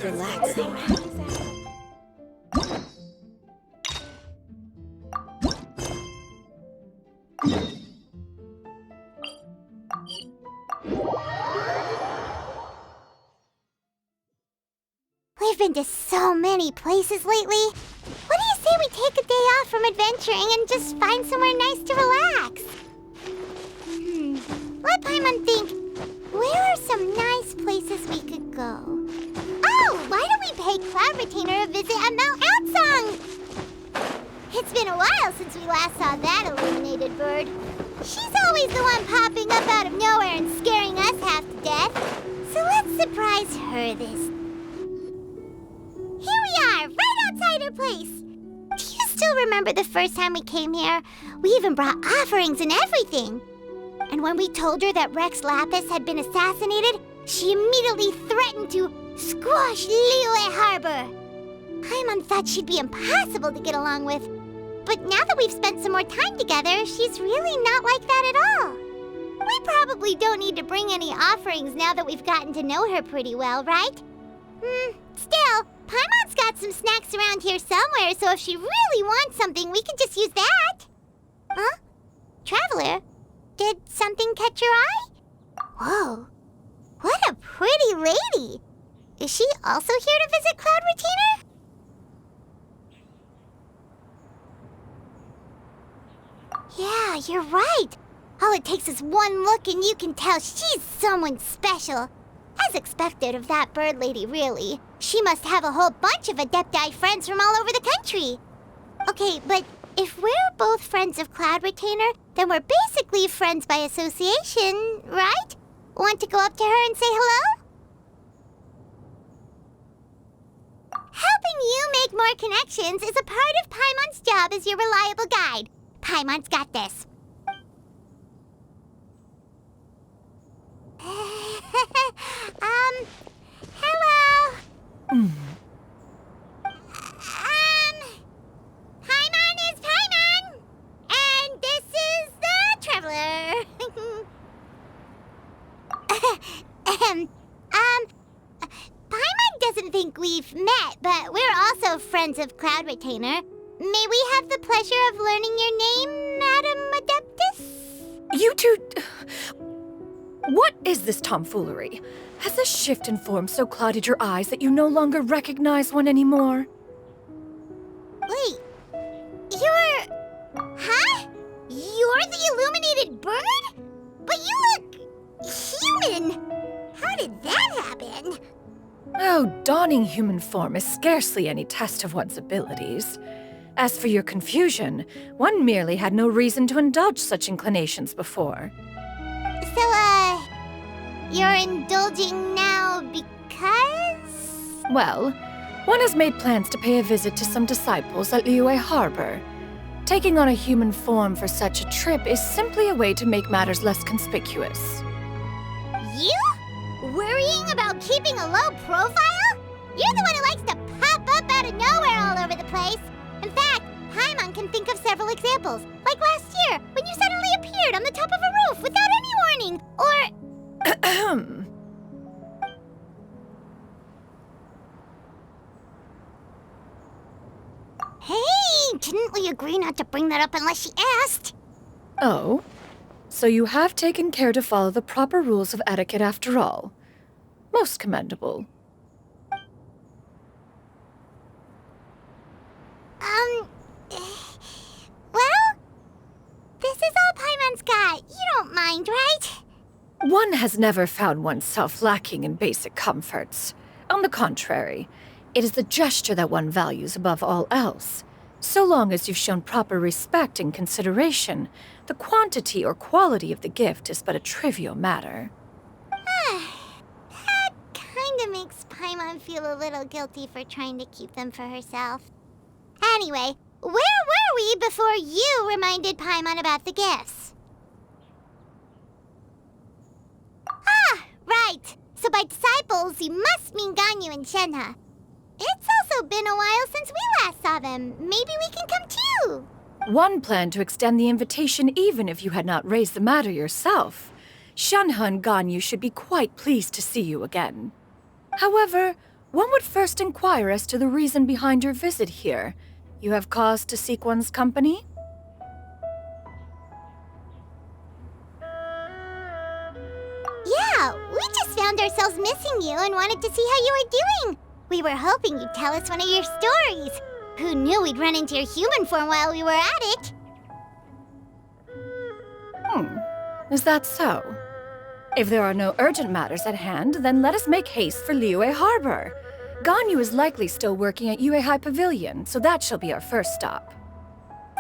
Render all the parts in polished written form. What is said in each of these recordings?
Relaxing. We've been to so many places lately. What do you say we take a day off from adventuring and just find somewhere nice to relax? Let Paimon think. Where are some nice places we could go? Oh, why don't we pay Cloud Retainer a visit at Mount Outsong? It's been a while since we last saw that illuminated bird. She's always the one popping up out of nowhere and scaring us half to death. So let's surprise her this. Here we are, right outside her place. Do you still remember the first time we came here? We even brought offerings and everything. And when we told her that Rex Lapis had been assassinated, she immediately threatened to squash Liyue Harbor. Paimon thought she'd be impossible to get along with. But now that we've spent some more time together, she's really not like that at all. We probably don't need to bring any offerings now that we've gotten to know her pretty well, right? Still, Paimon's got some snacks around here somewhere, so if she really wants something, we can just use that. Huh? Traveler? Did something catch your eye? Whoa, what a pretty lady! Is she also here to visit Cloud Retainer? Yeah, you're right. All it takes is one look and you can tell she's someone special. As expected of that bird lady, really. She must have a whole bunch of Adepti friends from all over the country. Okay, but if we're both friends of Cloud Retainer, then we're basically friends by association, right? Want to go up to her and say hello? Helping you make more connections is a part of Paimon's job as your reliable guide. Paimon's got this. Hello? Paimon is Paimon! And this is the Traveler. Paimon doesn't think we've met, but we're also friends of Cloud Retainer. May we have the pleasure of learning your name, Madam Adeptus? You two... What is this tomfoolery? Has this shift in form so clouded your eyes that you no longer recognize one anymore? Wait, you're... Huh? You're the illuminated bird? But you look... human! How did that happen? Oh, donning human form is scarcely any test of one's abilities. As for your confusion, one merely had no reason to indulge such inclinations before. So, you're indulging now because? Well, one has made plans to pay a visit to some disciples at Liyue Harbor. Taking on a human form for such a trip is simply a way to make matters less conspicuous. You? Worrying about keeping a low profile? You're the one who likes to pop up out of nowhere all over the place. In fact, Paimon can think of several examples, like last year, when you suddenly appeared on the top of a roof without any warning, or... Hey, didn't we agree not to bring that up unless she asked? Oh? So you have taken care to follow the proper rules of etiquette after all. Most commendable. Well, this is all Paimon's got. You don't mind, right? One has never found oneself lacking in basic comforts. On the contrary, it is the gesture that one values above all else. So long as you've shown proper respect and consideration, the quantity or quality of the gift is but a trivial matter. That kinda makes Paimon feel a little guilty for trying to keep them for herself. Anyway, where were we before you reminded Paimon about the gifts? Ah, right. So by disciples, you must mean Ganyu and Shenhe. It's also been a while since we last saw them. Maybe we can come too. One planned to extend the invitation even if you had not raised the matter yourself. Shenhe and Ganyu should be quite pleased to see you again. However, one would first inquire as to the reason behind your visit here. You have cause to seek one's company? Yeah, we just found ourselves missing you and wanted to see how you were doing. We were hoping you'd tell us one of your stories. Who knew we'd run into your human form while we were at it? Is that so? If there are no urgent matters at hand, then let us make haste for Liyue Harbor. Ganyu is likely still working at Yue High Pavilion, so that shall be our first stop.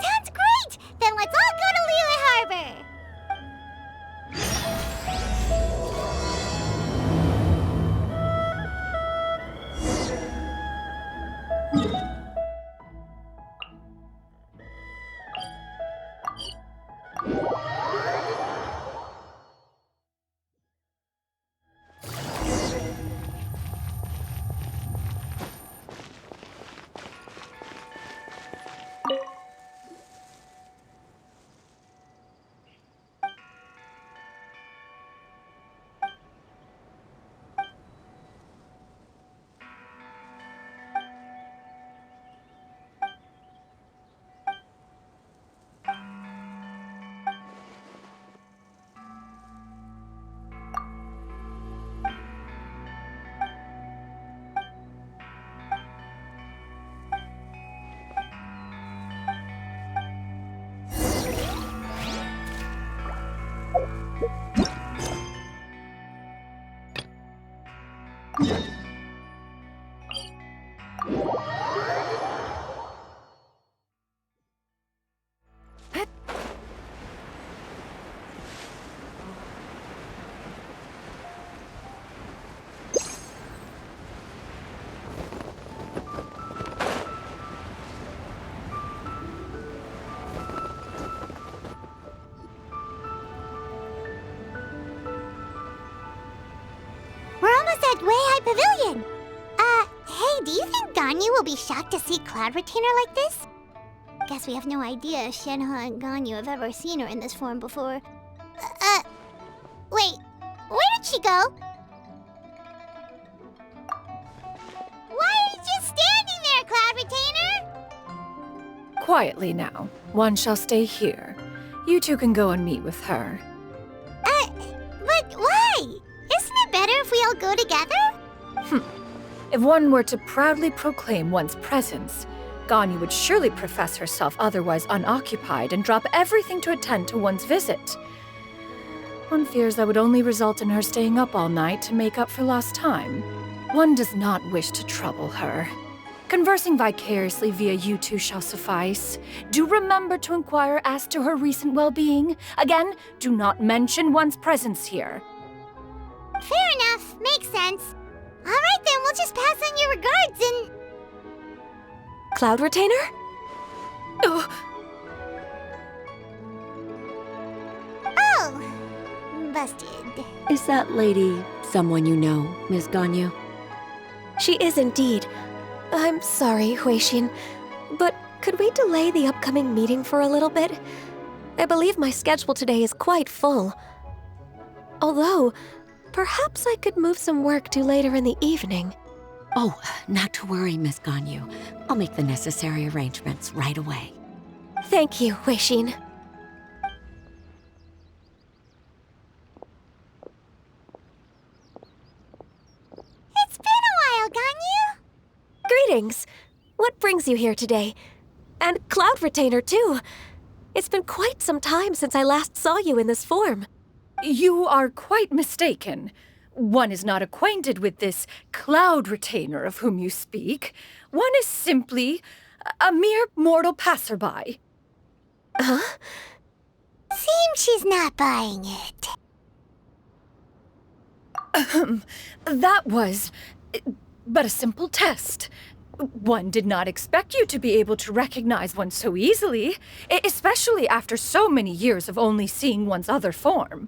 Sounds great! Then let's all go to Liyue Harbor! We're almost at Wei High Pavilion! Hey, do you think Ganyu will be shocked to see Cloud Retainer like this? Guess we have no idea if Shenhe and Ganyu have ever seen her in this form before. Wait, where did she go? Why are you just standing there, Cloud Retainer? Quietly now. One shall stay here. You two can go and meet with her. But why? Isn't it better if we all go together? If one were to proudly proclaim one's presence, Ganyu would surely profess herself otherwise unoccupied and drop everything to attend to one's visit. One fears that would only result in her staying up all night to make up for lost time. One does not wish to trouble her. Conversing vicariously via you two shall suffice. Do remember to inquire as to her recent well-being. Again, do not mention one's presence here. Fair enough, makes sense. Alright then, we'll just pass on your regards and... Cloud Retainer? Oh, busted. Is that lady someone you know, Miss Ganyu? She is indeed. I'm sorry, Huixin, but could we delay the upcoming meeting for a little bit? I believe my schedule today is quite full. Although, perhaps I could move some work to later in the evening. Oh, not to worry, Miss Ganyu. I'll make the necessary arrangements right away. Thank you, Huixin. It's been a while, Ganyu. Greetings. What brings you here today? And Cloud Retainer, too. It's been quite some time since I last saw you in this form. You are quite mistaken. One is not acquainted with this Cloud Retainer of whom you speak. One is simply a mere mortal passerby. Huh? Seems she's not buying it. That was but a simple test. One did not expect you to be able to recognize one so easily, especially after so many years of only seeing one's other form.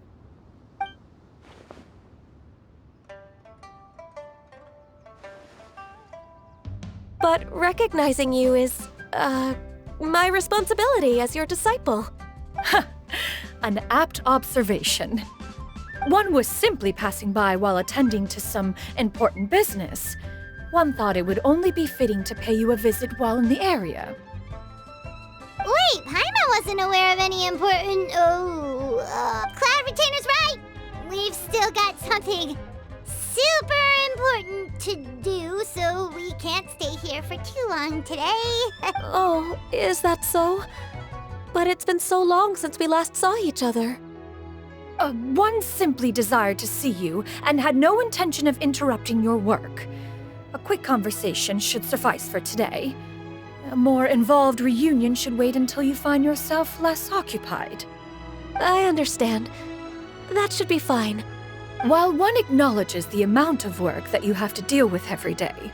But recognizing you is, my responsibility as your disciple. An apt observation. One was simply passing by while attending to some important business. one thought it would only be fitting to pay you a visit while in the area. Wait, Paimon wasn't aware of any important... Cloud Retainer's right! We've still got something super important to do, so we can't stay here for too long today. Oh, is that so? But it's been so long since we last saw each other. One simply desired to see you and had no intention of interrupting your work. A quick conversation should suffice for today. A more involved reunion should wait until you find yourself less occupied. I understand. That should be fine. While one acknowledges the amount of work that you have to deal with every day,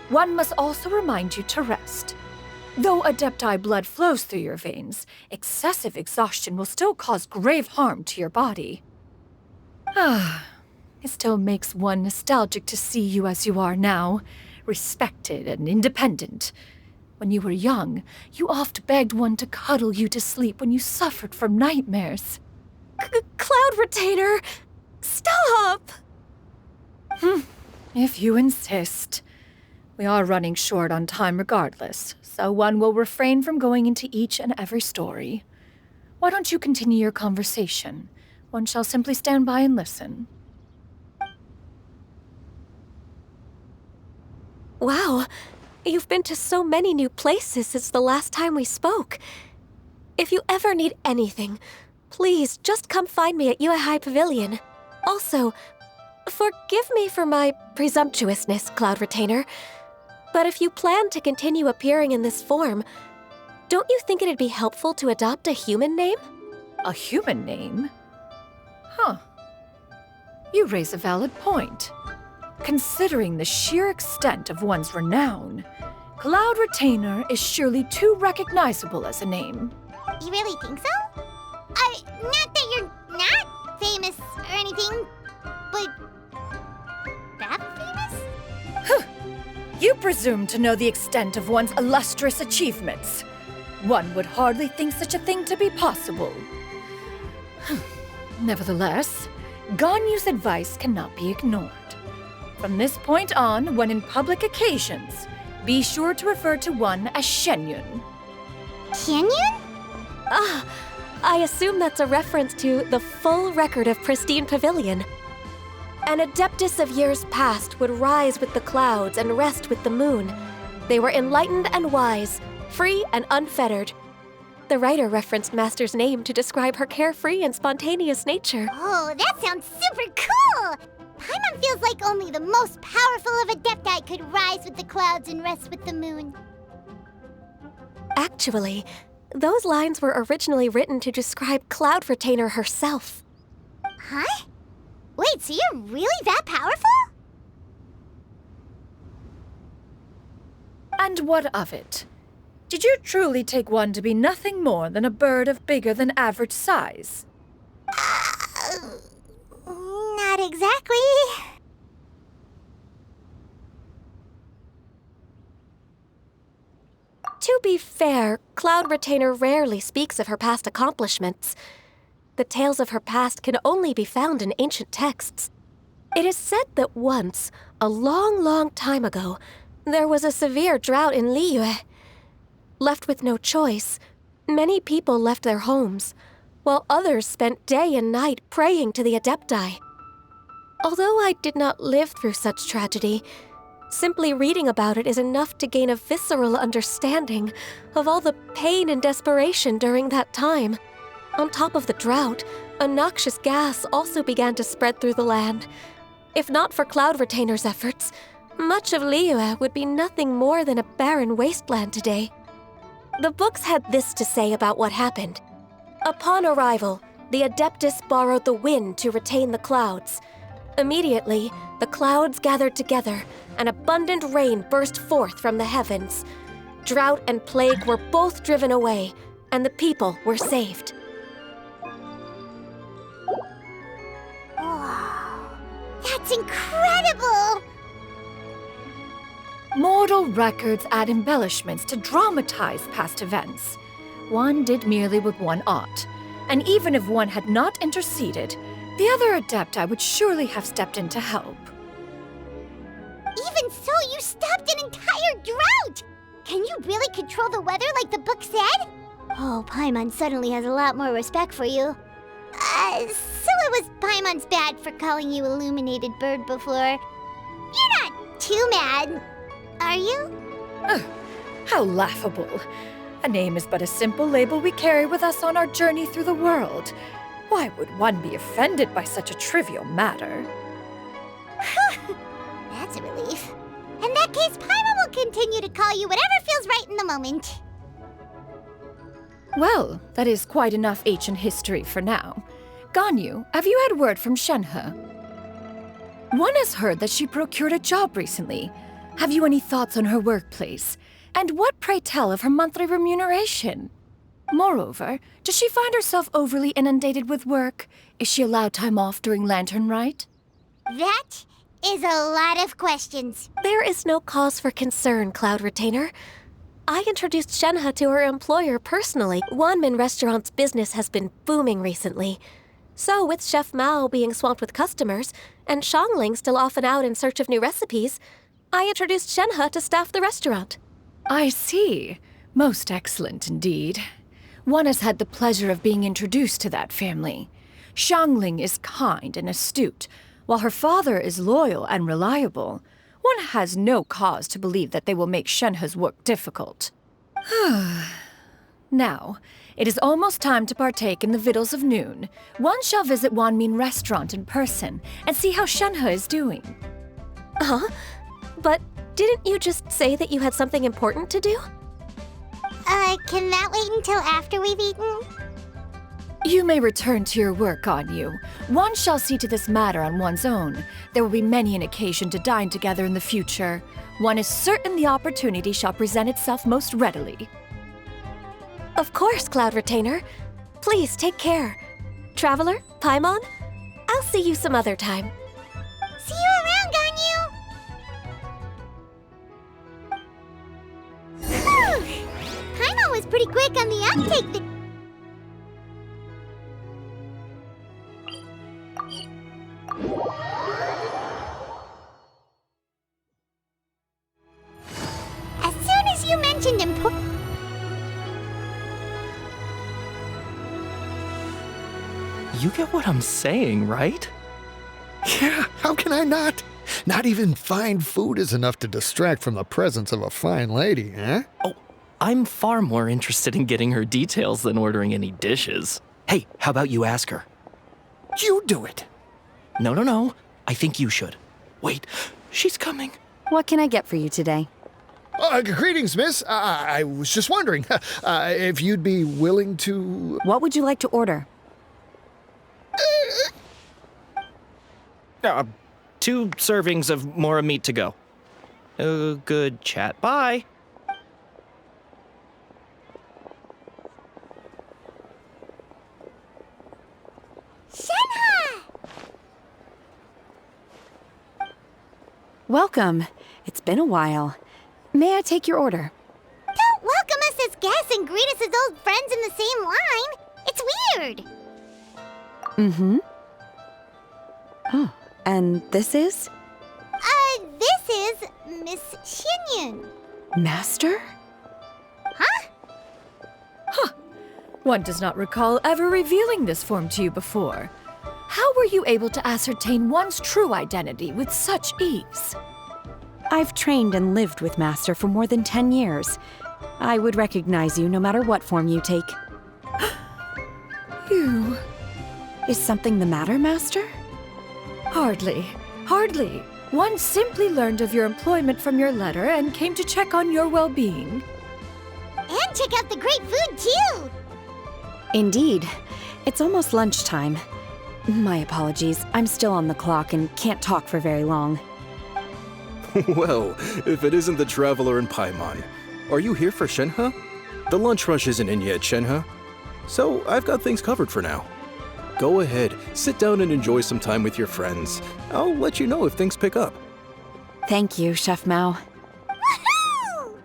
one must also remind you to rest. Though Adepti blood flows through your veins, excessive exhaustion will still cause grave harm to your body. It still makes one nostalgic to see you as you are now, respected and independent. When you were young, you oft begged one to cuddle you to sleep when you suffered from nightmares. Cloud Retainer! Stop! If you insist. We are running short on time regardless, so one will refrain from going into each and every story. Why don't you continue your conversation? One shall simply stand by and listen. Wow, you've been to so many new places since the last time we spoke. If you ever need anything, please just come find me at Uehai Pavilion. Also, forgive me for my presumptuousness, Cloud Retainer, but if you plan to continue appearing in this form, don't you think it'd be helpful to adopt a human name? A human name? Huh. You raise a valid point. Considering the sheer extent of one's renown, Cloud Retainer is surely too recognizable as a name. You really think so? Not that you're not famous or anything, but that famous? You presume to know the extent of one's illustrious achievements. One would hardly think such a thing to be possible. Nevertheless, Ganyu's advice cannot be ignored. From this point on, when in public occasions, be sure to refer to one as Xianyun. Xianyun? I assume that's a reference to the full record of Pristine Pavilion. An Adeptus of years past would rise with the clouds and rest with the moon. They were enlightened and wise, free and unfettered. The writer referenced Master's name to describe her carefree and spontaneous nature. Oh, that sounds super cool! Paimon feels like only the most powerful of Adepti could rise with the clouds and rest with the moon. Actually, those lines were originally written to describe Cloud Retainer herself. Huh? Wait, so you're really that powerful? And what of it? Did you truly take one to be nothing more than a bird of bigger than average size? Not exactly. To be fair, Cloud Retainer rarely speaks of her past accomplishments. The tales of her past can only be found in ancient texts. It is said that once, a long, long time ago, there was a severe drought in Liyue. Left with no choice, many people left their homes, while others spent day and night praying to the Adepti. Although I did not live through such tragedy, simply reading about it is enough to gain a visceral understanding of all the pain and desperation during that time. On top of the drought, a noxious gas also began to spread through the land. If not for Cloud Retainer's efforts, much of Liyue would be nothing more than a barren wasteland today. The books had this to say about what happened. Upon arrival, the Adeptus borrowed the wind to retain the clouds. Immediately, the clouds gathered together, and abundant rain burst forth from the heavens. Drought and plague were both driven away, and the people were saved. Wow, that's incredible! Mortal records add embellishments to dramatize past events. One did merely what one ought, and even if one had not interceded, the other Adepti would surely have stepped in to help. Even so, you stopped an entire drought! Can you really control the weather like the book said? Oh, Paimon suddenly has a lot more respect for you. So it was Paimon's bad for calling you Illuminated Bird before. You're not too mad, are you? Ugh, how laughable. A name is but a simple label we carry with us on our journey through the world. Why would one be offended by such a trivial matter? That's a relief. In that case, Paimon will continue to call you whatever feels right in the moment. Well, that is quite enough ancient history for now. Ganyu, have you had word from Shenhe? One has heard that she procured a job recently. Have you any thoughts on her workplace? And what, pray tell, of her monthly remuneration? Moreover, does she find herself overly inundated with work? Is she allowed time off during Lantern Rite? That is a lot of questions. There is no cause for concern, Cloud Retainer. I introduced Shenhe to her employer personally. Wanmin Restaurant's business has been booming recently. So, with Chef Mao being swamped with customers, and Shangling still off and out in search of new recipes, I introduced Shenhe to staff the restaurant. I see. Most excellent indeed. One has had the pleasure of being introduced to that family. Shangling is kind and astute, while her father is loyal and reliable. One has no cause to believe that they will make Shenhe's work difficult. Now, it is almost time to partake in the victuals of noon. One shall visit Wanmin Restaurant in person and see how Shenhe is doing. Huh? But didn't you just say that you had something important to do? Can that wait until after we've eaten? You may return to your work, Ganyu. One shall see to this matter on one's own. There will be many an occasion to dine together in the future. One is certain the opportunity shall present itself most readily. Of course, Cloud Retainer. Please take care. Traveler, Paimon, I'll see you some other time. See you around, Ganyu! Whew. Paimon was pretty quick on the uptake. As soon as you mentioned You get what I'm saying, right? Yeah, how can I not? Not even fine food is enough to distract from the presence of a fine lady, eh? Oh, I'm far more interested in getting her details than ordering any dishes. Hey, how about you ask her? You do it. No. I think you should. Wait, she's coming. What can I get for you today? Greetings, miss. I was just wondering if you'd be willing to... What would you like to order? 2 servings of Mora meat to go. Good chat. Bye. Shenhe! Welcome. It's been a while. May I take your order? Don't welcome us as guests and greet us as old friends in the same line. It's weird. Mm-hmm. Oh, and this is? This is Miss Xianyun. Master? Huh? One does not recall ever revealing this form to you before. How were you able to ascertain one's true identity with such ease? I've trained and lived with Master for more than 10 years. I would recognize you no matter what form you take. You... Is something the matter, Master? Hardly. One simply learned of your employment from your letter and came to check on your well-being. And check out the great food, too. Indeed. It's almost lunchtime. My apologies. I'm still on the clock and can't talk for very long. Well, if it isn't the Traveler and Paimon. Are you here for Shenhe? The lunch rush isn't in yet, Shenhe. So I've got things covered for now. Go ahead, sit down and enjoy some time with your friends. I'll let you know if things pick up. Thank you, Chef Mao. Woohoo!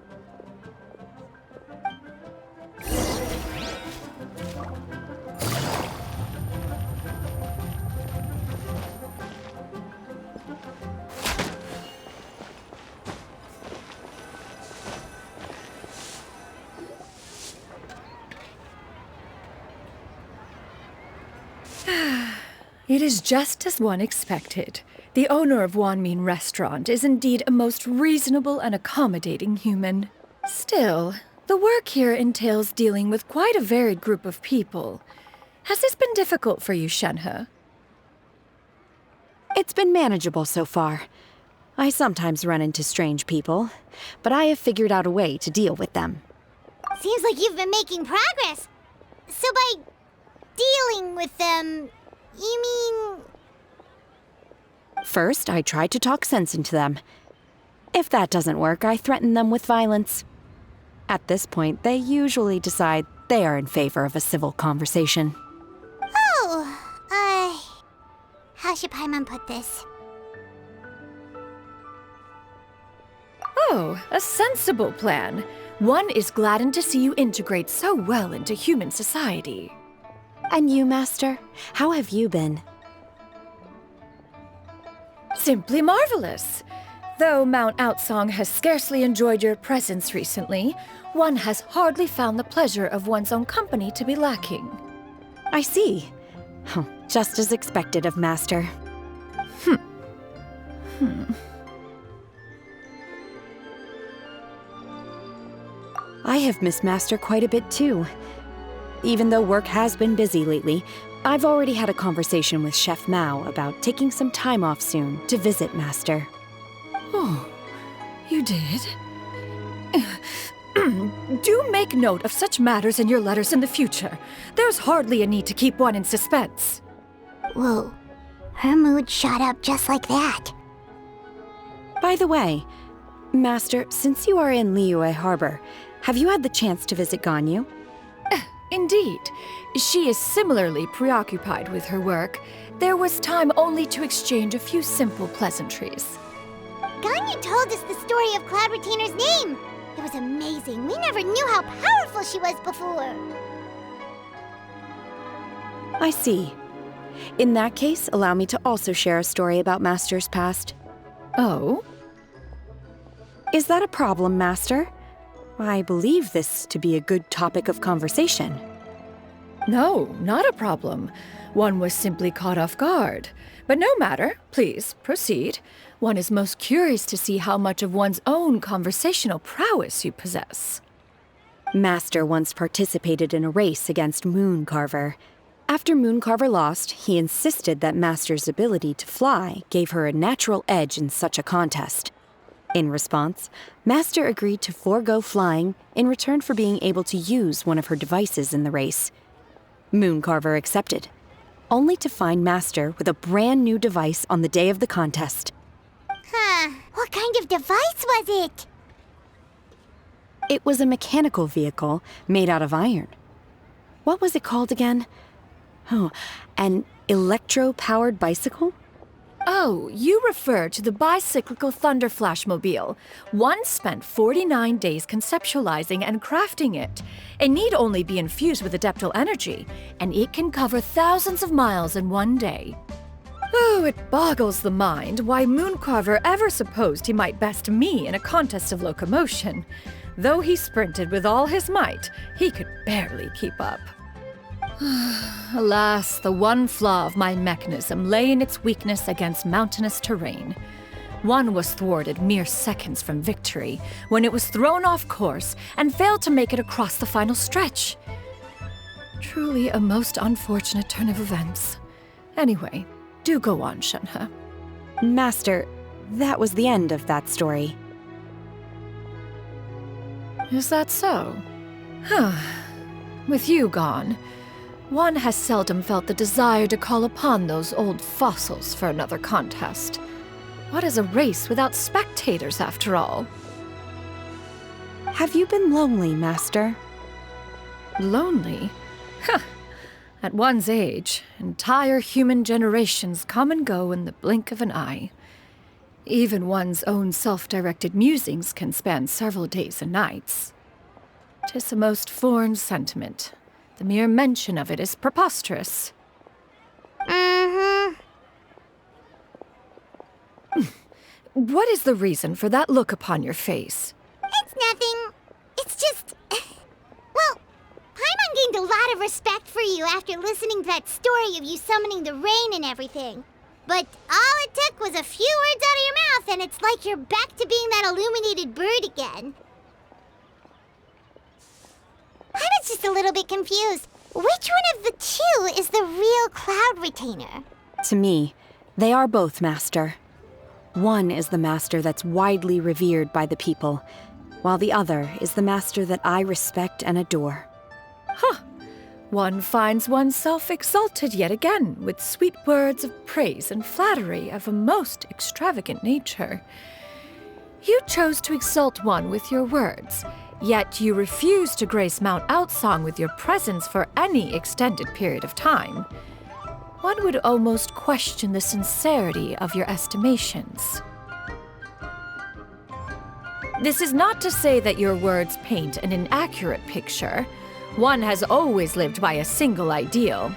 It is just as one expected. The owner of Wanmin Restaurant is indeed a most reasonable and accommodating human. Still, the work here entails dealing with quite a varied group of people. Has this been difficult for you, Shenhe? It's been manageable so far. I sometimes run into strange people, but I have figured out a way to deal with them. Seems like you've been making progress. So by dealing with them, you mean... First, I try to talk sense into them. If that doesn't work, I threaten them with violence. At this point, they usually decide they are in favor of a civil conversation. How should Paimon put this? Oh, a sensible plan. One is gladdened to see you integrate so well into human society. And you, Master? How have you been? Simply marvelous. Though Mount Outsong has scarcely enjoyed your presence recently, one has hardly found the pleasure of one's own company to be lacking. I see. Just as expected of Master. I have missed Master quite a bit too. Even though work has been busy lately, I've already had a conversation with Chef Mao about taking some time off soon to visit Master. Oh, you did? Do make note of such matters in your letters in the future. There's hardly a need to keep one in suspense. Whoa, her mood shot up just like that. By the way, Master, since you are in Liyue Harbor, have you had the chance to visit Ganyu? Indeed. She is similarly preoccupied with her work. There was time only to exchange a few simple pleasantries. Ganyu told us the story of Cloud Retainer's name. It was amazing. We never knew how powerful she was before. I see. In that case, allow me to also share a story about Master's past. Oh? Is that a problem, Master? I believe this to be a good topic of conversation. No, not a problem. One was simply caught off guard. But no matter. Please, proceed. One is most curious to see how much of one's own conversational prowess you possess. Master once participated in a race against Mooncarver. After Mooncarver lost, he insisted that Master's ability to fly gave her a natural edge in such a contest. In response, Master agreed to forego flying in return for being able to use one of her devices in the race. Mooncarver accepted, only to find Master with a brand new device on the day of the contest. What kind of device was it? It was a mechanical vehicle made out of iron. What was it called again? Oh, an electro-powered bicycle? Oh, you refer to the bicyclical Thunder Flashmobile. One spent 49 days conceptualizing and crafting it. It need only be infused with adeptal energy, and it can cover thousands of miles in one day. Oh, it boggles the mind why Mooncarver ever supposed he might best me in a contest of locomotion. Though he sprinted with all his might, he could barely keep up. Alas, the one flaw of my mechanism lay in its weakness against mountainous terrain. One was thwarted mere seconds from victory when it was thrown off course and failed to make it across the final stretch. Truly a most unfortunate turn of events. Anyway, do go on, Shenhe. Master, that was the end of that story. Is that so? With you gone, one has seldom felt the desire to call upon those old fossils for another contest. What is a race without spectators, after all? Have you been lonely, Master? Lonely? At one's age, entire human generations come and go in the blink of an eye. Even one's own self-directed musings can span several days and nights. 'Tis a most foreign sentiment. The mere mention of it is preposterous. What is the reason for that look upon your face? It's nothing. It's just... Well, Paimon Paimon gained a lot of respect for you after listening to that story of you summoning the rain and everything. But all it took was a few words out of your mouth, and it's like you're back to being that illuminated bird again. Paimon's just a little bit confused. Which one of the two is the real Cloud Retainer? To me, they are both, Master. One is the master that's widely revered by the people, while the other is the master that I respect and adore. Huh. One finds oneself exalted yet again with sweet words of praise and flattery of a most extravagant nature. You chose to exalt one with your words, yet you refuse to grace Mount Outsong with your presence for any extended period of time. One would almost question the sincerity of your estimations. This is not to say that your words paint an inaccurate picture. One has always lived by a single ideal.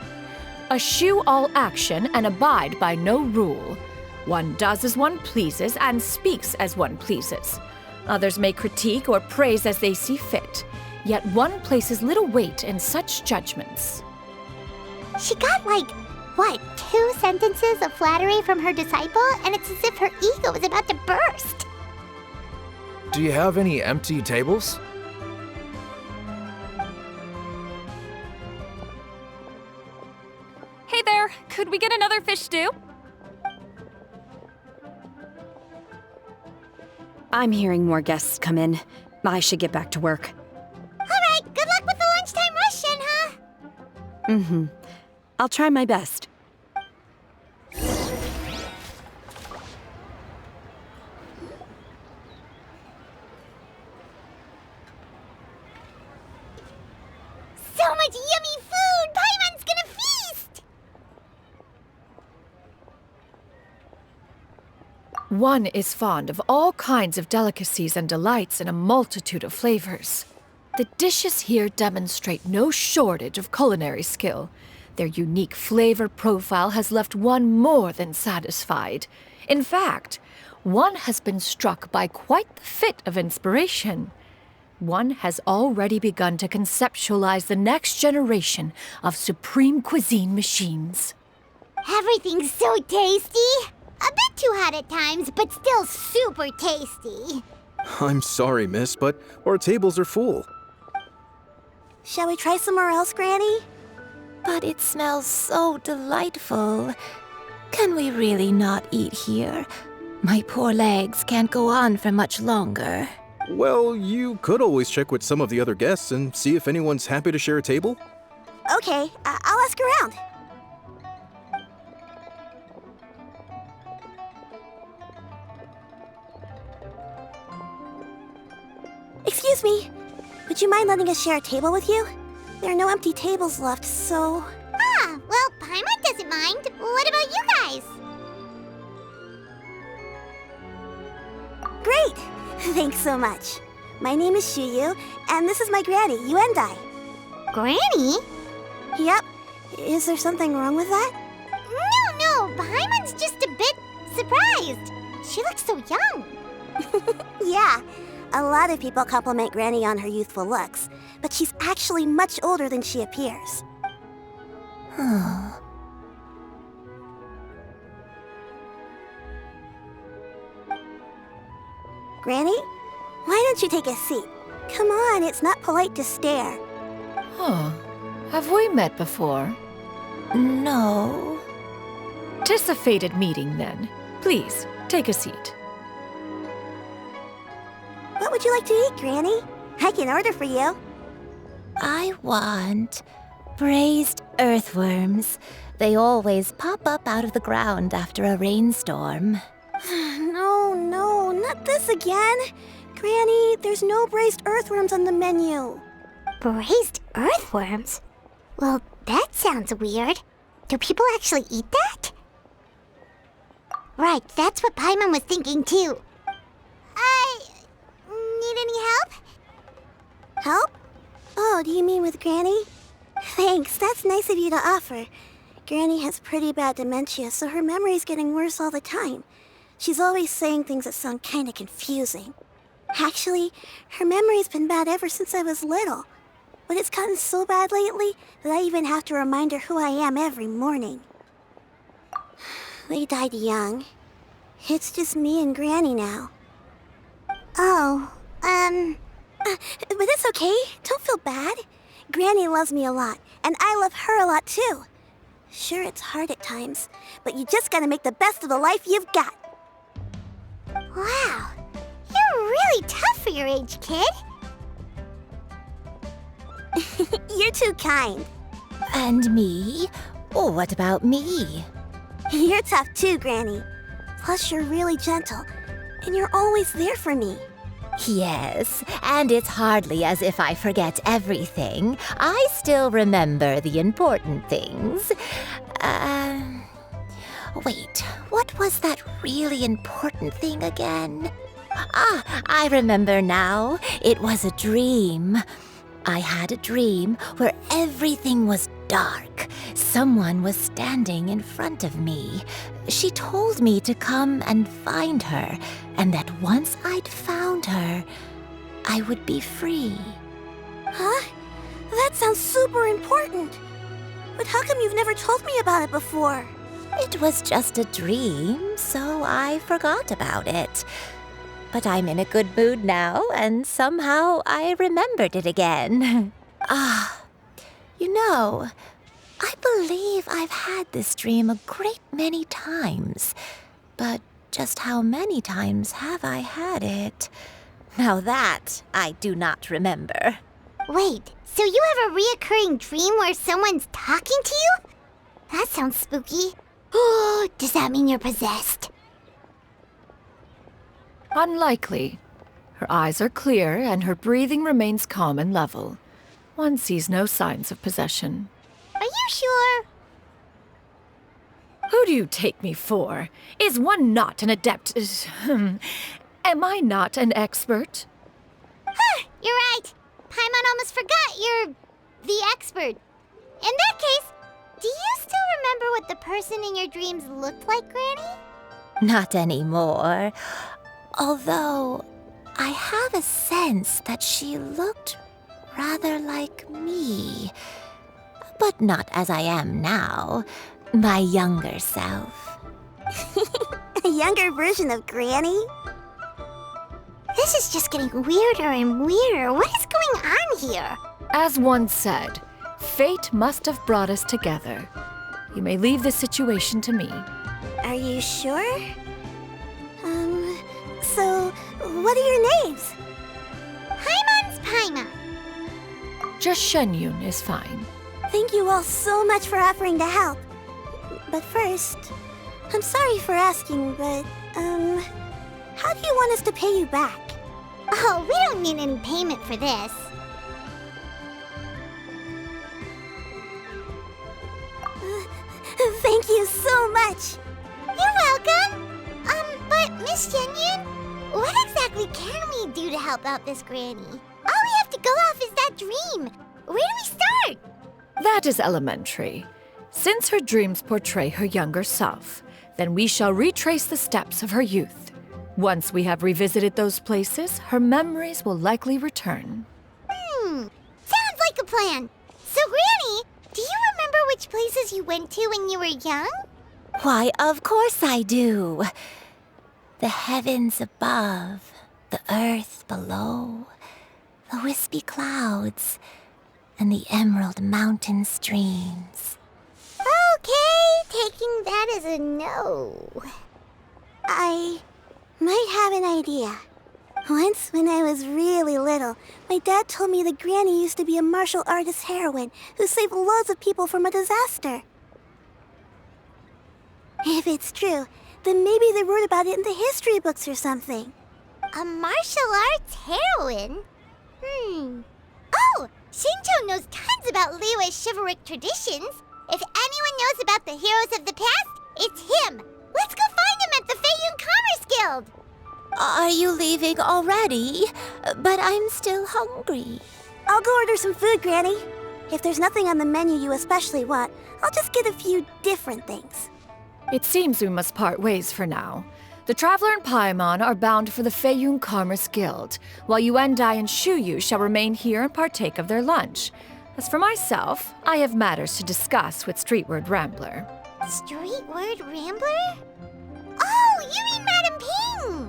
Eschew all action and abide by no rule. One does as one pleases and speaks as one pleases. Others may critique or praise as they see fit, yet one places little weight in such judgments. She got, 2 sentences of flattery from her disciple, and it's as if her ego is about to burst. Do you have any empty tables? Hey there, could we get another fish stew? I'm hearing more guests come in. I should get back to work. All right, good luck with the lunchtime rush, Shenhe. Mm-hmm. I'll try my best. So much yummy food! Paimon's gonna feast! One is fond of all kinds of delicacies and delights in a multitude of flavors. The dishes here demonstrate no shortage of culinary skill. Their unique flavor profile has left one more than satisfied. In fact, one has been struck by quite the fit of inspiration. One has already begun to conceptualize the next generation of supreme cuisine machines. Everything's so tasty! A bit too hot at times, but still super tasty. I'm sorry, miss, but our tables are full. Shall we try somewhere else, Granny? But it smells so delightful. Can we really not eat here? My poor legs can't go on for much longer. Well, you could always check with some of the other guests and see if anyone's happy to share a table. Okay, I'll ask around. Excuse me, would you mind letting us share a table with you? There are no empty tables left, so... Ah, well, Paimon doesn't mind. What about you guys? Great! Thanks so much. My name is Xianyun, and this is my granny, Yuendai. Granny? Yep. Is there something wrong with that? No, Paimon's just a bit surprised. She looks so young. Yeah, a lot of people compliment Granny on her youthful looks, but she's actually much older than she appears. Granny, why don't you take a seat? Come on, it's not polite to stare. Huh. Have we met before? No. 'Tis a fated meeting, then. Please, take a seat. What would you like to eat, Granny? I can order for you. I want braised earthworms. They always pop up out of the ground after a rainstorm. No, not this again. Granny, there's no braised earthworms on the menu. Braised earthworms? Well, that sounds weird. Do people actually eat that? Right, that's what Paimon was thinking too. Need any help? Help? Oh, do you mean with Granny? Thanks, that's nice of you to offer. Granny has pretty bad dementia, so her memory's getting worse all the time. She's always saying things that sound kinda confusing. Actually, her memory's been bad ever since I was little. but it's gotten so bad lately that I even have to remind her who I am every morning. They died young. It's just me and Granny now. Oh, but it's okay. Don't feel bad. Granny loves me a lot, and I love her a lot too. Sure, it's hard at times, but you just gotta make the best of the life you've got. Wow, you're really tough for your age, kid. You're too kind. And me? Oh, what about me? You're tough too, Granny. Plus, you're really gentle, and you're always there for me. Yes, and it's hardly as if I forget everything. I still remember the important things. Wait, what was that really important thing again? Ah, I remember now. It was a dream. I had a dream where everything was dark. Someone was standing in front of me. She told me to come and find her, and that once I'd found her, I would be free. Huh? That sounds super important. But how come you've never told me about it before? It was just a dream, so I forgot about it. But I'm in a good mood now, and somehow I remembered it again. You know, I believe I've had this dream a great many times. But just how many times have I had it? Now that I do not remember. Wait, so you have a reoccurring dream where someone's talking to you? That sounds spooky. Oh, does that mean you're possessed? Unlikely. Her eyes are clear and her breathing remains calm and level. One sees no signs of possession. Are you sure? Who do you take me for? Is one not an adept? Am I not an expert? Huh, you're right. Paimon almost forgot you're the expert. In that case, do you still remember what the person in your dreams looked like, Granny? Not anymore. Although, I have a sense that she looked rather like me. But not as I am now. My younger self. A younger version of Granny? This is just getting weirder and weirder. What is going on here? As one said, fate must have brought us together. You may leave the situation to me. Are you sure? So, what are your names? Paimon's Paimon. Just Xianyun is fine. Thank you all so much for offering to help. But first, I'm sorry for asking, but, how do you want us to pay you back? Oh, we don't need any payment for this. Thank you so much. You're welcome. But Miss Xianyun, what exactly can we do to help out this Granny? All we have to go off is that dream. Where do we start? That is elementary. Since her dreams portray her younger self, then we shall retrace the steps of her youth. Once we have revisited those places, her memories will likely return. Sounds like a plan. So, Granny, do you remember which places you went to when you were young? Why, of course I do. The heavens above, the earth below, the wispy clouds, and the emerald mountain streams. Okay, taking that as a no. I might have an idea. Once, when I was really little, my dad told me that Granny used to be a martial artist heroine who saved loads of people from a disaster. If it's true, then maybe they wrote about it in the history books or something. A martial arts heroine? Oh, Shinto knows tons about Liyue's chivalric traditions. If anyone knows about the heroes of the past, it's him. Let's go find him at the Feiyun Commerce Guild. Are you leaving already? But I'm still hungry. I'll go order some food, Granny. If there's nothing on the menu you especially want, I'll just get a few different things. It seems we must part ways for now. The Traveler and Paimon are bound for the Feiyun Commerce Guild, while Yuendai and Shuyu shall remain here and partake of their lunch. As for myself, I have matters to discuss with Streetward Rambler. Streetward Rambler? Oh, you mean Madame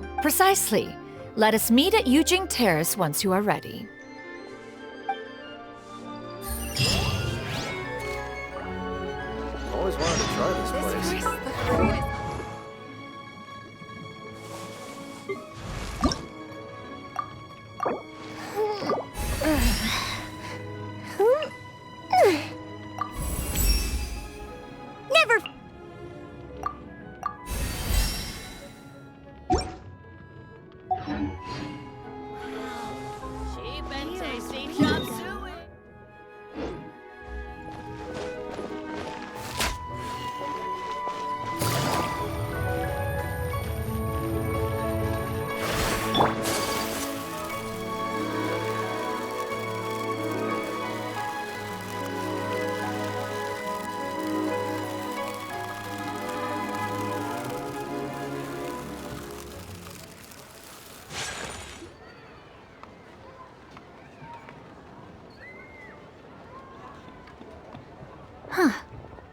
Ping! Precisely. Let us meet at Yujing Terrace once you are ready. Always wanted to try this place. Never. Cheap and tasty chop suey.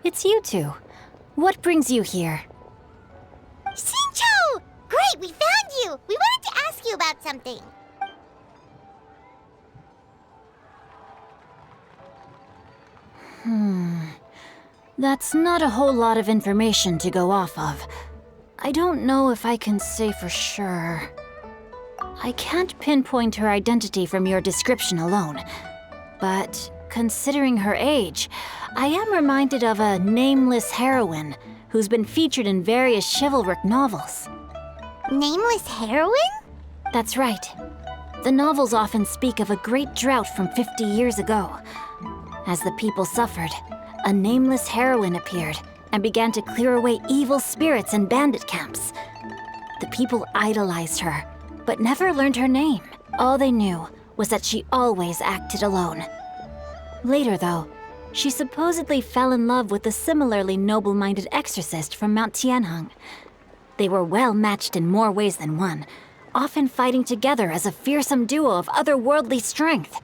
It's you two. What brings you here? Xingqiu! Great, we found you! We wanted to ask you about something. That's not a whole lot of information to go off of. I don't know if I can say for sure. I can't pinpoint her identity from your description alone, but considering her age, I am reminded of a nameless heroine who's been featured in various chivalric novels. Nameless heroine? That's right. The novels often speak of a great drought from 50 years ago. As the people suffered, a nameless heroine appeared and began to clear away evil spirits in bandit camps. The people idolized her, but never learned her name. All they knew was that she always acted alone. Later, though, she supposedly fell in love with a similarly noble-minded exorcist from Mount Tianheng. They were well matched in more ways than one, often fighting together as a fearsome duo of otherworldly strength.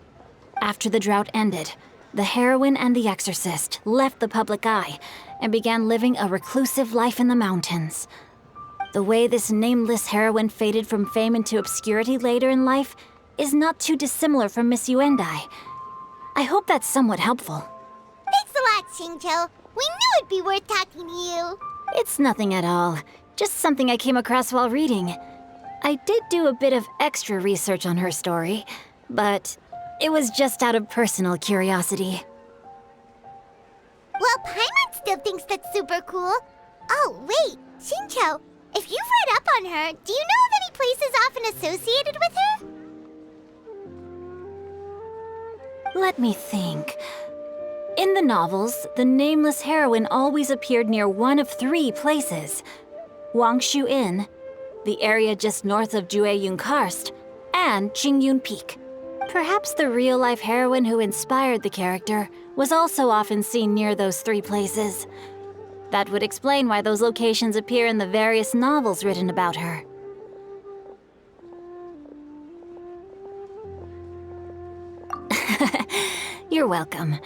After the drought ended, the heroine and the exorcist left the public eye and began living a reclusive life in the mountains. The way this nameless heroine faded from fame into obscurity later in life is not too dissimilar from Miss Yuendai. I hope that's somewhat helpful. Thanks a lot, Xingqiu. We knew it'd be worth talking to you. It's nothing at all. Just something I came across while reading. I did do a bit of extra research on her story, but it was just out of personal curiosity. Well, Paimon still thinks that's super cool. Oh, wait, Xingqiu, if you've read up on her, do you know of any places often associated with her? Let me think. In the novels, the nameless heroine always appeared near one of three places: Wangshu Inn, the area just north of Jueyun Karst, and Qingyun Peak. Perhaps the real-life heroine who inspired the character was also often seen near those three places. That would explain why those locations appear in the various novels written about her. You're welcome.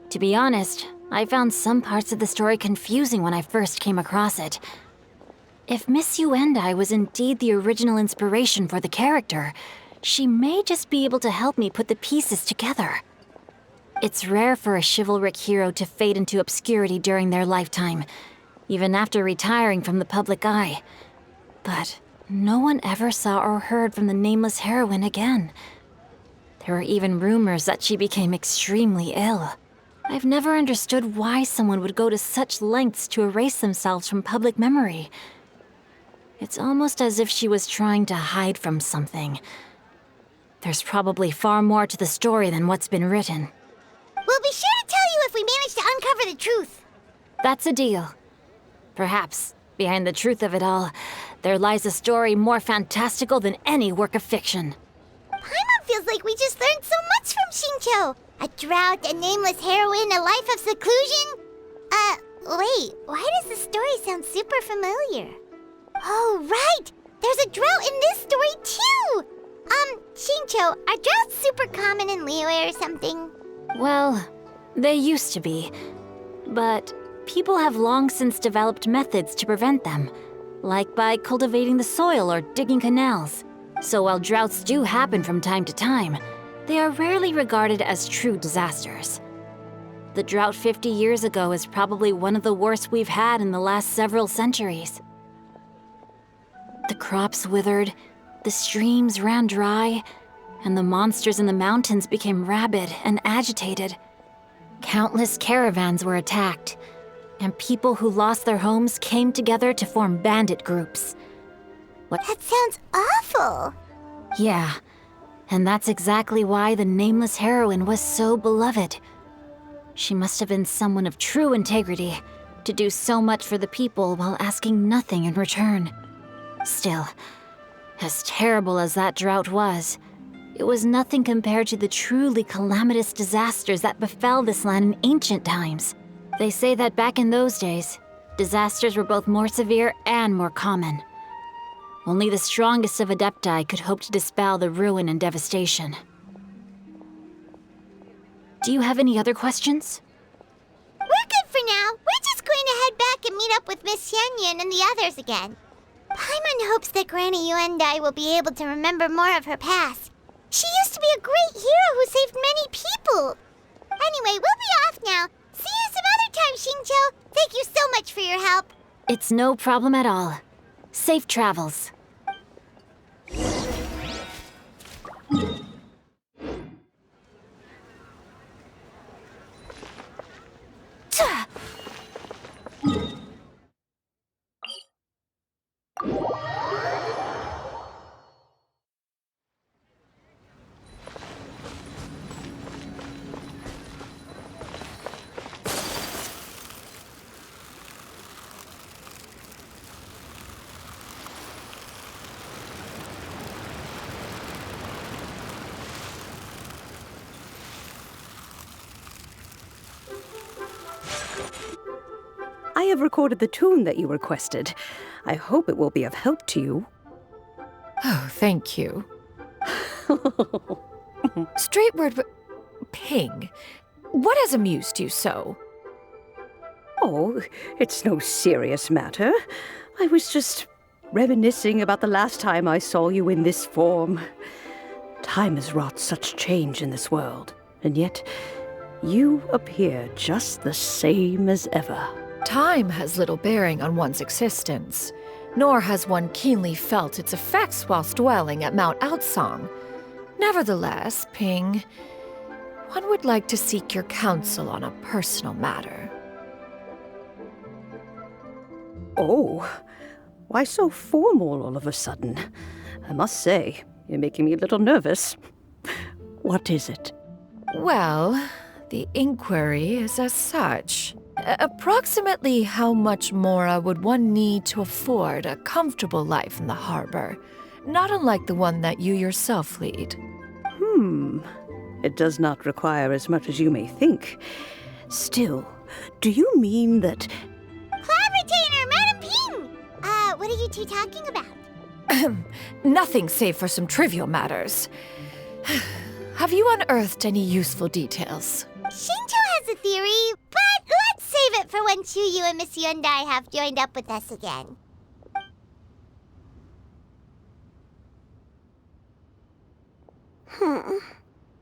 To be honest, I found some parts of the story confusing when I first came across it. If Miss Yuendai was indeed the original inspiration for the character, she may just be able to help me put the pieces together. It's rare for a chivalric hero to fade into obscurity during their lifetime, even after retiring from the public eye. But no one ever saw or heard from the nameless heroine again. There were even rumors that she became extremely ill. I've never understood why someone would go to such lengths to erase themselves from public memory. It's almost as if she was trying to hide from something. There's probably far more to the story than what's been written. We'll be sure to tell you if we manage to uncover the truth. That's a deal. Perhaps, behind the truth of it all, there lies a story more fantastical than any work of fiction. Paimon feels like we just learned so much from Xingqiu. A drought, a nameless heroine, a life of seclusion. Wait, why does the story sound super familiar? Oh, right! There's a drought in this story, too! Xingqiu, are droughts super common in Liyue or something? Well, they used to be. But people have long since developed methods to prevent them, like by cultivating the soil or digging canals. So while droughts do happen from time to time, they are rarely regarded as true disasters. The drought 50 years ago is probably one of the worst we've had in the last several centuries. The crops withered, the streams ran dry, and the monsters in the mountains became rabid and agitated. Countless caravans were attacked, and people who lost their homes came together to form bandit groups. That sounds awful! Yeah, and that's exactly why the nameless heroine was so beloved. She must have been someone of true integrity, to do so much for the people while asking nothing in return. Still, as terrible as that drought was, it was nothing compared to the truly calamitous disasters that befell this land in ancient times. They say that back in those days, disasters were both more severe and more common. Only the strongest of Adepti could hope to dispel the ruin and devastation. Do you have any other questions? We're good for now. We're just going to head back and meet up with Miss Xianyun and the others again. Paimon hopes that Granny Yuendai will be able to remember more of her past. She used to be a great hero who saved many people. Anyway, we'll be off now. See you some other time, Xingqiu. Thank you so much for your help. It's no problem at all. Safe travels. I have recorded the tune that you requested. I hope it will be of help to you. Oh, thank you. Straightward, Ping, what has amused you so? Oh, it's no serious matter. I was just reminiscing about the last time I saw you in this form. Time has wrought such change in this world, and yet you appear just the same as ever. Time has little bearing on one's existence, nor has one keenly felt its effects whilst dwelling at Mount Outsong. Nevertheless, Ping, one would like to seek your counsel on a personal matter. Oh, why so formal all of a sudden? I must say, you're making me a little nervous. What is it? Well, the inquiry is as such. Approximately how much more would one need to afford a comfortable life in the harbor, not unlike the one that you yourself lead? It does not require as much as you may think. Still, do you mean that... Cloud Retainer, Madam Ping! What are you two talking about? Nothing save for some trivial matters. Have you unearthed any useful details? Xingqiu has a theory, but let's save it for when Chuyu and Miss Yuendai have joined up with us again.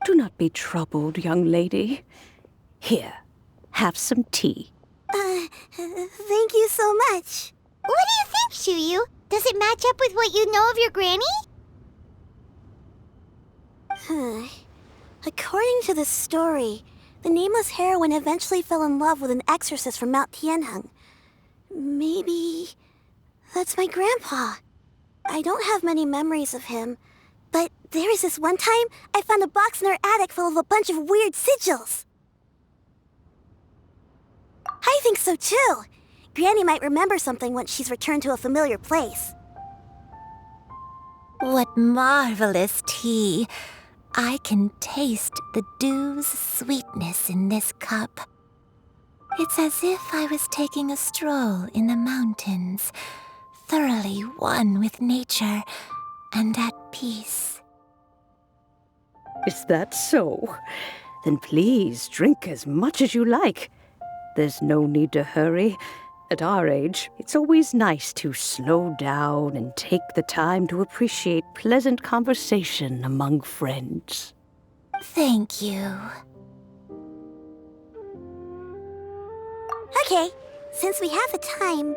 Do not be troubled, young lady. Here, have some tea. Thank you so much. What do you think, Chuyu? Does it match up with what you know of your granny? According to the story, the nameless heroine eventually fell in love with an exorcist from Mount Tianheng. Maybe that's my grandpa. I don't have many memories of him, but there was this one time I found a box in our attic full of a bunch of weird sigils. I think so too. Granny might remember something once she's returned to a familiar place. What marvelous tea. I can taste the dew's sweetness in this cup. It's as if I was taking a stroll in the mountains, thoroughly one with nature and at peace. Is that so? Then please drink as much as you like. There's no need to hurry. At our age, it's always nice to slow down and take the time to appreciate pleasant conversation among friends. Thank you. Okay, since we have the time,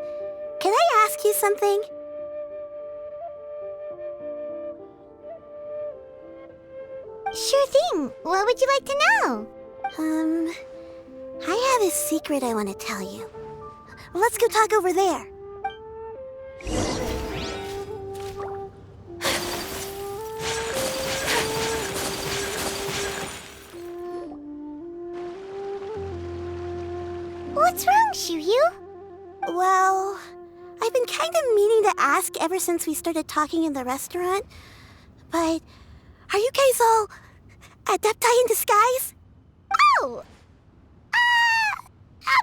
can I ask you something? Sure thing. What would you like to know? I have a secret I want to tell you. Let's go talk over there. What's wrong, Xianyun? Well, I've been kind of meaning to ask ever since we started talking in the restaurant, but are you guys all adepti in disguise? Oh!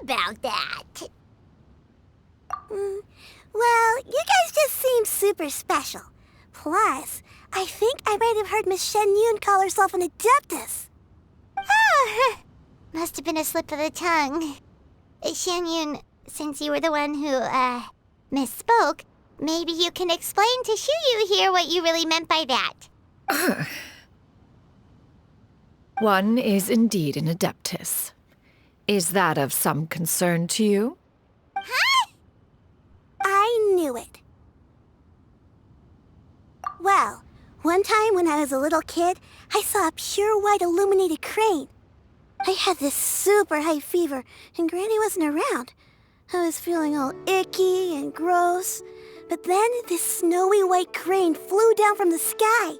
About that. Well, you guys just seem super special. Plus, I think I might have heard Miss Xianyun call herself an adeptus. Oh, must have been a slip of the tongue. Xianyun, since you were the one who, misspoke, maybe you can explain to Xianyun here what you really meant by that. One is indeed an adeptus. Is that of some concern to you? Huh? I knew it. Well, one time when I was a little kid, I saw a pure white illuminated crane. I had this super high fever, and Granny wasn't around. I was feeling all icky and gross. But then this snowy white crane flew down from the sky.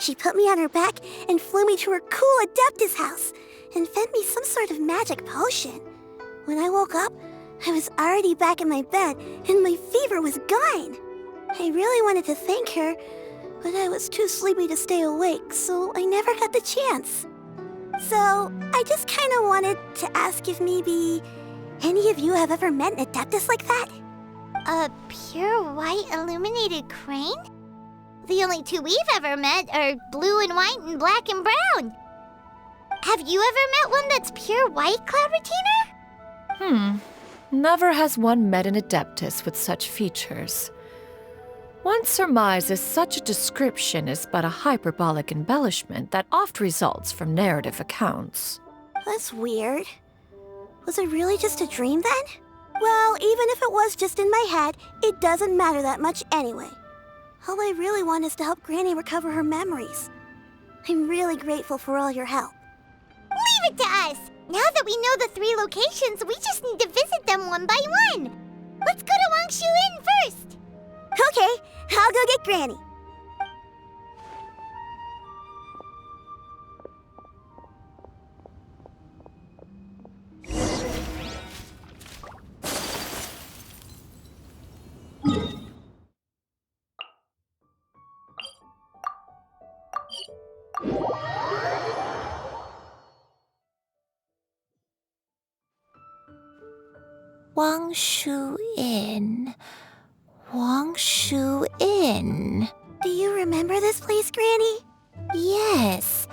She put me on her back and flew me to her cool Adeptus house and fed me some sort of magic potion. When I woke up, I was already back in my bed and my fever was gone. I really wanted to thank her, but I was too sleepy to stay awake, so I never got the chance. So, I just kind of wanted to ask if maybe any of you have ever met an Adeptus like that? A pure white illuminated crane? The only two we've ever met are blue and white and black and brown. Have you ever met one that's pure white, Cloud Retainer? Never has one met an adeptus with such features. One surmises such a description is but a hyperbolic embellishment that oft results from narrative accounts. That's weird. Was it really just a dream then? Well, even if it was just in my head, it doesn't matter that much anyway. All I really want is to help Granny recover her memories. I'm really grateful for all your help. Leave it to us! Now that we know the 3 locations, we just need to visit them one by one. Let's go to Wangshu Inn first. Okay, I'll go get Granny. Wangshu Inn. Wangshu Inn. Do you remember this place, Granny? Yes.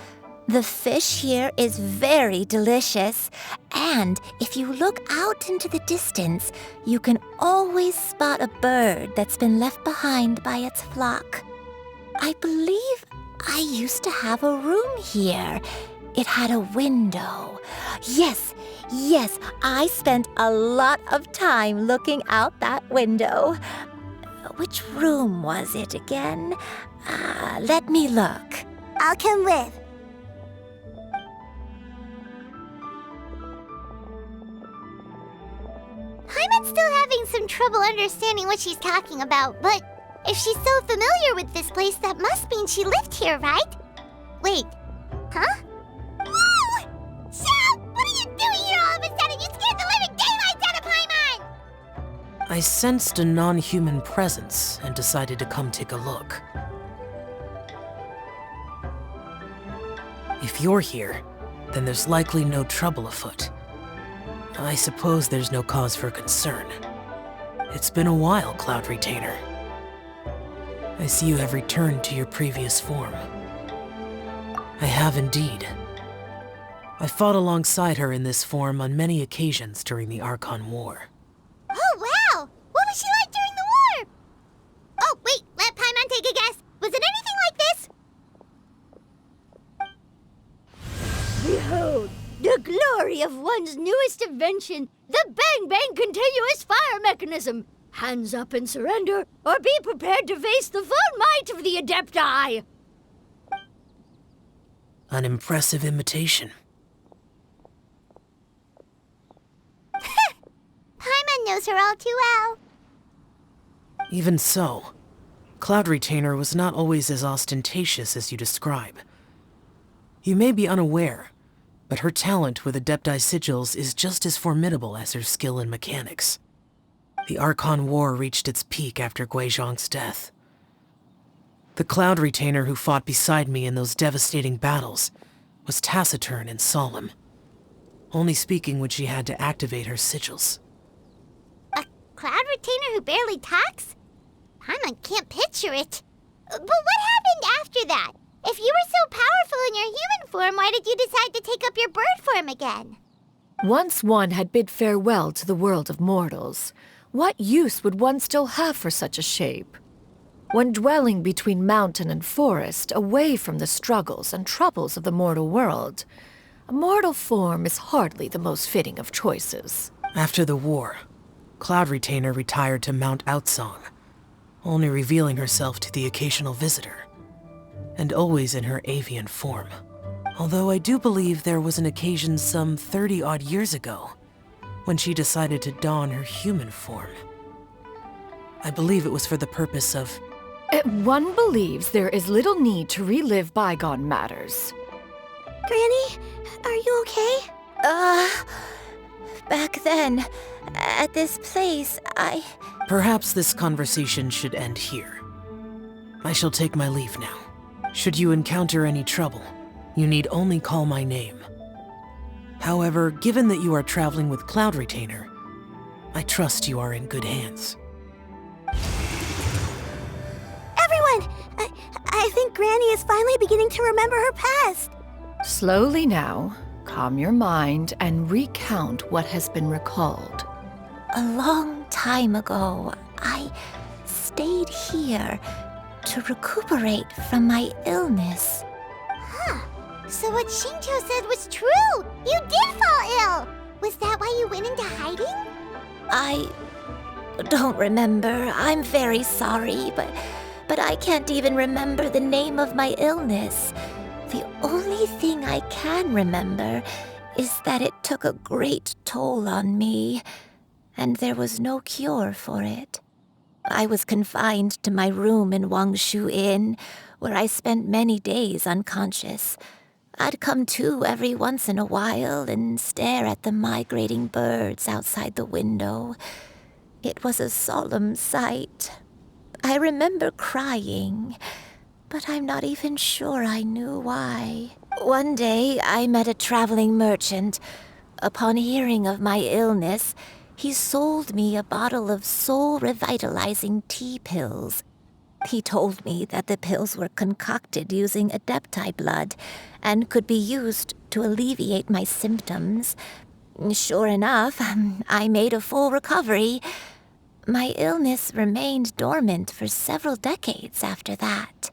The fish here is very delicious. And if you look out into the distance, you can always spot a bird that's been left behind by its flock. I believe I used to have a room here. It had a window. Yes, I spent a lot of time looking out that window. Which room was it again? Let me look. I'll come with. Paimon's still having some trouble understanding what she's talking about, but if she's so familiar with this place, that must mean she lived here, right? Wait, huh? Whoa! Shao! What are you doing here all of a sudden? You scared the living daylights out of Paimon! I sensed a non-human presence and decided to come take a look. If you're here, then there's likely no trouble afoot. I suppose there's no cause for concern. It's been a while, Cloud Retainer. I see you have returned to your previous form. I have indeed. I fought alongside her in this form on many occasions during the Archon War. Oh, wow! What was she like during the war? Oh, wait, let Paimon take a guess. Was it anything like this? Behold, the glory of one's newest invention, the Bang Bang Continuous Fire Mechanism. Hands up and surrender, or be prepared to face the full might of the Adepti. An impressive imitation. Paimon knows her all too well. Even so, Cloud Retainer was not always as ostentatious as you describe. You may be unaware, but her talent with Adepti sigils is just as formidable as her skill in mechanics. The Archon War reached its peak after Guizhong's death. The Cloud Retainer who fought beside me in those devastating battles was taciturn and solemn, only speaking when she had to activate her sigils. A Cloud Retainer who barely talks? Paimon can't picture it. But what happened after that? If you were so powerful in your human form, why did you decide to take up your bird form again? Once one had bid farewell to the world of mortals, what use would one still have for such a shape? When dwelling between mountain and forest, away from the struggles and troubles of the mortal world, a mortal form is hardly the most fitting of choices. After the war, Cloud Retainer retired to Mount Outsong, only revealing herself to the occasional visitor, and always in her avian form. Although I do believe there was an occasion some 30-odd years ago when she decided to don her human form. I believe it was for the purpose of... One believes there is little need to relive bygone matters. Granny, are you okay? Back then, at this place, Perhaps this conversation should end here. I shall take my leave now. Should you encounter any trouble, you need only call my name. However, given that you are traveling with Cloud Retainer, I trust you are in good hands. Everyone! I think Granny is finally beginning to remember her past. Slowly now, calm your mind and recount what has been recalled. A long time ago, I stayed here to recuperate from my illness. Huh. So what Shinjo said was true! You did fall ill! Was that why you went into hiding? I don't remember. I'm very sorry, but I can't even remember the name of my illness. The only thing I can remember is that it took a great toll on me, and there was no cure for it. I was confined to my room in Wangshu Inn, where I spent many days unconscious. I'd come to every once in a while and stare at the migrating birds outside the window. It was a solemn sight. I remember crying, but I'm not even sure I knew why. One day, I met a traveling merchant. Upon hearing of my illness, he sold me a bottle of soul-revitalizing tea pills. He told me that the pills were concocted using Adepti blood and could be used to alleviate my symptoms. Sure enough, I made a full recovery. My illness remained dormant for several decades after that.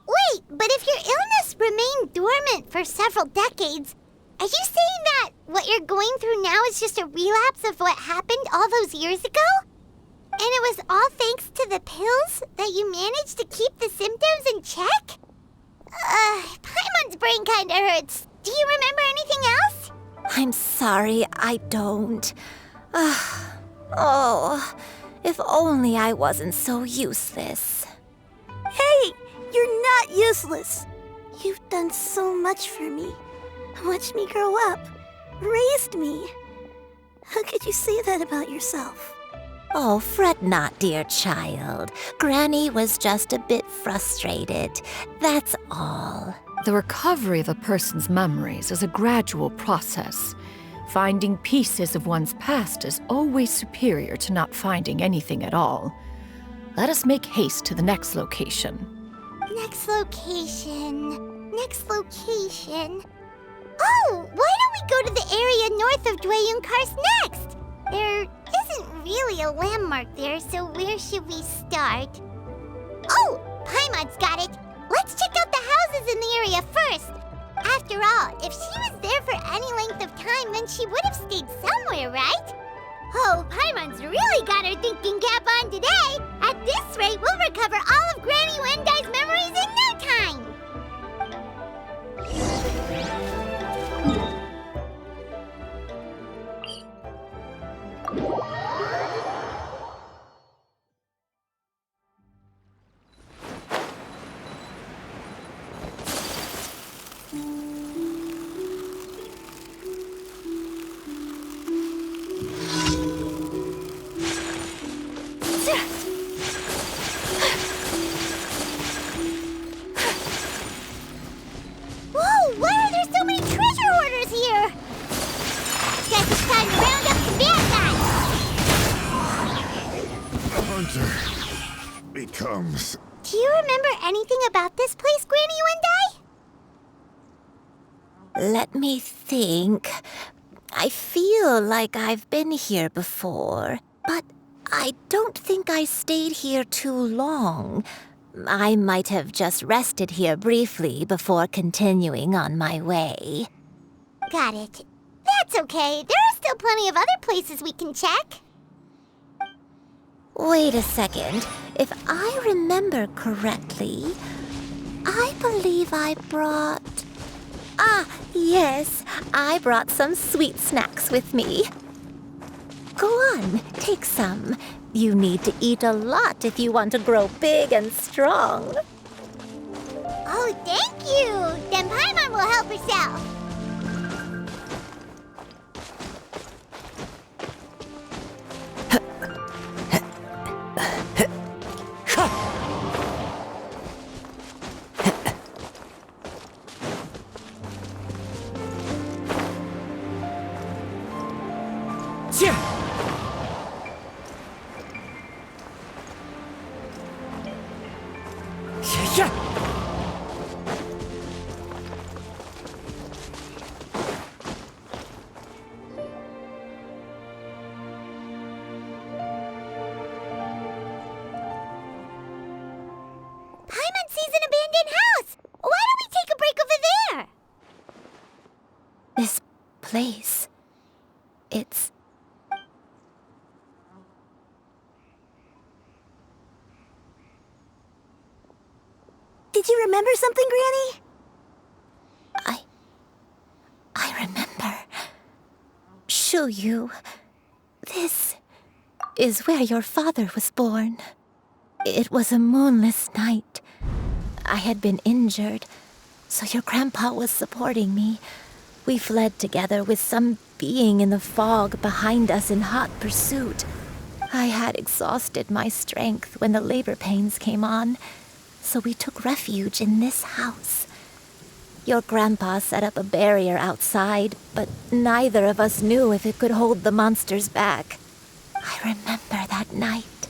Wait, but if your illness remained dormant for several decades, are you saying that what you're going through now is just a relapse of what happened all those years ago? And it was all thanks to the pills that you managed to keep the symptoms in check? Paimon's brain kinda hurts. Do you remember anything else? I'm sorry, I don't. Oh, if only I wasn't so useless. Hey, you're not useless. You've done so much for me. Watched me grow up. Raised me. How could you say that about yourself? Oh, fret not, dear child. Granny was just a bit frustrated. That's all. The recovery of a person's memories is a gradual process. Finding pieces of one's past is always superior to not finding anything at all. Let us make haste to the next location. Next location. Next location. Oh, why don't we go to the area north of Dwayun Karst next? There isn't really a landmark there, so where should we start? Oh, Paimon's got it. Let's check out the houses in the area first. After all, if she was there for any length of time, then she would have stayed somewhere, right? Oh, Paimon's really got her thinking cap on today. At this rate, we'll recover all of Granny Wendai's memories in no time. Whoa, why are there so many treasure hoarders here? Guess it's time to round up the bad guys. A hunter becomes... Do you remember anything about this place, Granny Wendai? Let me think. I feel like I've been here before, but I don't think I stayed here too long. I might have just rested here briefly before continuing on my way. Got it. That's okay. There are still plenty of other places we can check. Wait a second. If I remember correctly, I believe I brought... Ah, yes. I brought some sweet snacks with me. Go on, take some. You need to eat a lot if you want to grow big and strong. Oh, thank you. Then Paimon will help herself. Paimon sees an abandoned house. Why don't we take a break over there? This place... it's... Did you remember something, Granny? I remember. Shuyu, this is where your father was born. It was a moonless night. I had been injured, so your grandpa was supporting me. We fled together with some being in the fog behind us in hot pursuit. I had exhausted my strength when the labor pains came on, so we took refuge in this house. Your grandpa set up a barrier outside, but neither of us knew if it could hold the monsters back. I remember that night.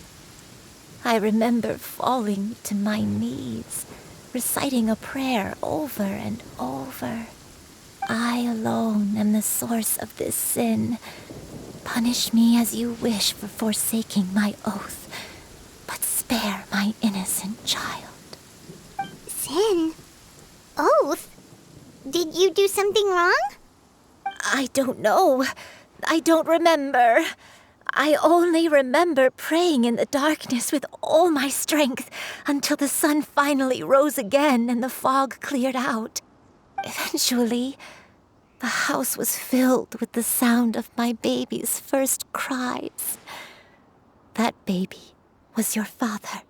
I remember falling to my knees, reciting a prayer over and over. I alone am the source of this sin. Punish me as you wish for forsaking my oath, but spare my innocent child. Sin? Oath? Did you do something wrong? I don't know. I don't remember. I only remember praying in the darkness with all my strength until the sun finally rose again and the fog cleared out. Eventually, the house was filled with the sound of my baby's first cries. That baby was your father.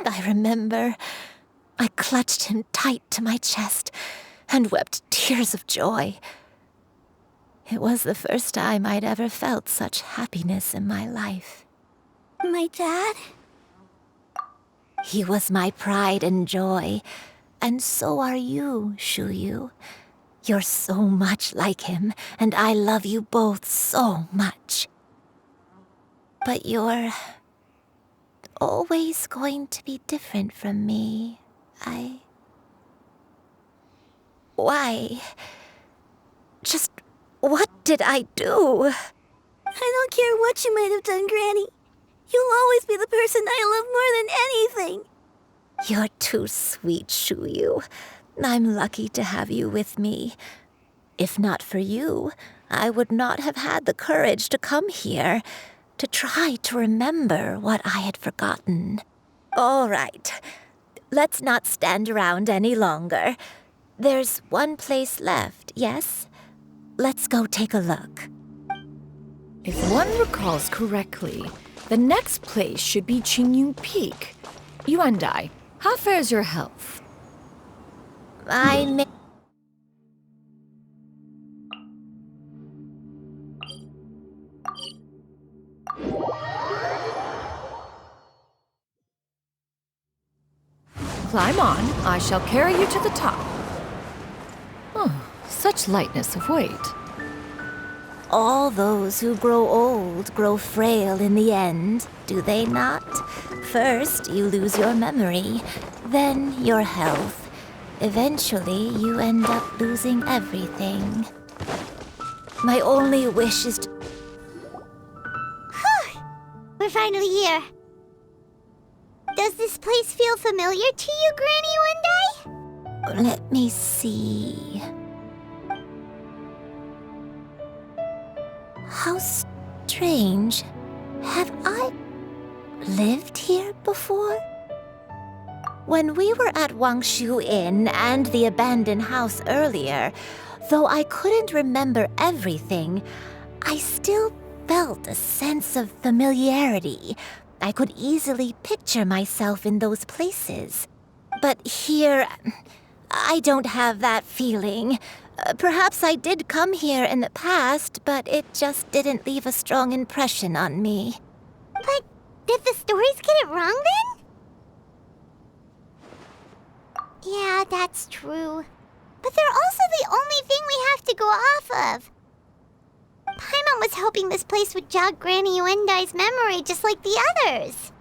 I remember I clutched him tight to my chest and wept tears of joy. It was the first time I'd ever felt such happiness in my life. My dad? He was my pride and joy, and so are you, Shuyu. You're so much like him, and I love you both so much. But you're always going to be different from me. Why? Just what did I do? I don't care what you might have done, Granny. You'll always be the person I love more than anything. You're too sweet, Shuyu. I'm lucky to have you with me. If not for you, I would not have had the courage to come here, to try to remember what I had forgotten. All right, let's not stand around any longer. There's one place left, yes? Let's go take a look. If one recalls correctly, the next place should be Xianyun Peak. Yuandai, how fares your health? Climb on, I shall carry you to the top. Oh, such lightness of weight. All those who grow old grow frail in the end, do they not? First, you lose your memory, then your health. Eventually, you end up losing everything. My only wish is to... We're finally here. Does this place feel familiar to you, Granny Yuandai? Let me see... How strange. Have I lived here before? When we were at Wangshu Inn and the abandoned house earlier, though I couldn't remember everything, I still felt a sense of familiarity. I could easily picture myself in those places. But here, I don't have that feeling. Perhaps I did come here in the past, but it just didn't leave a strong impression on me. But did the stories get it wrong then? Yeah, that's true. But they're also the only thing we have to go off of. Paimon was hoping this place would jog Granny Yuandai's memory just like the others.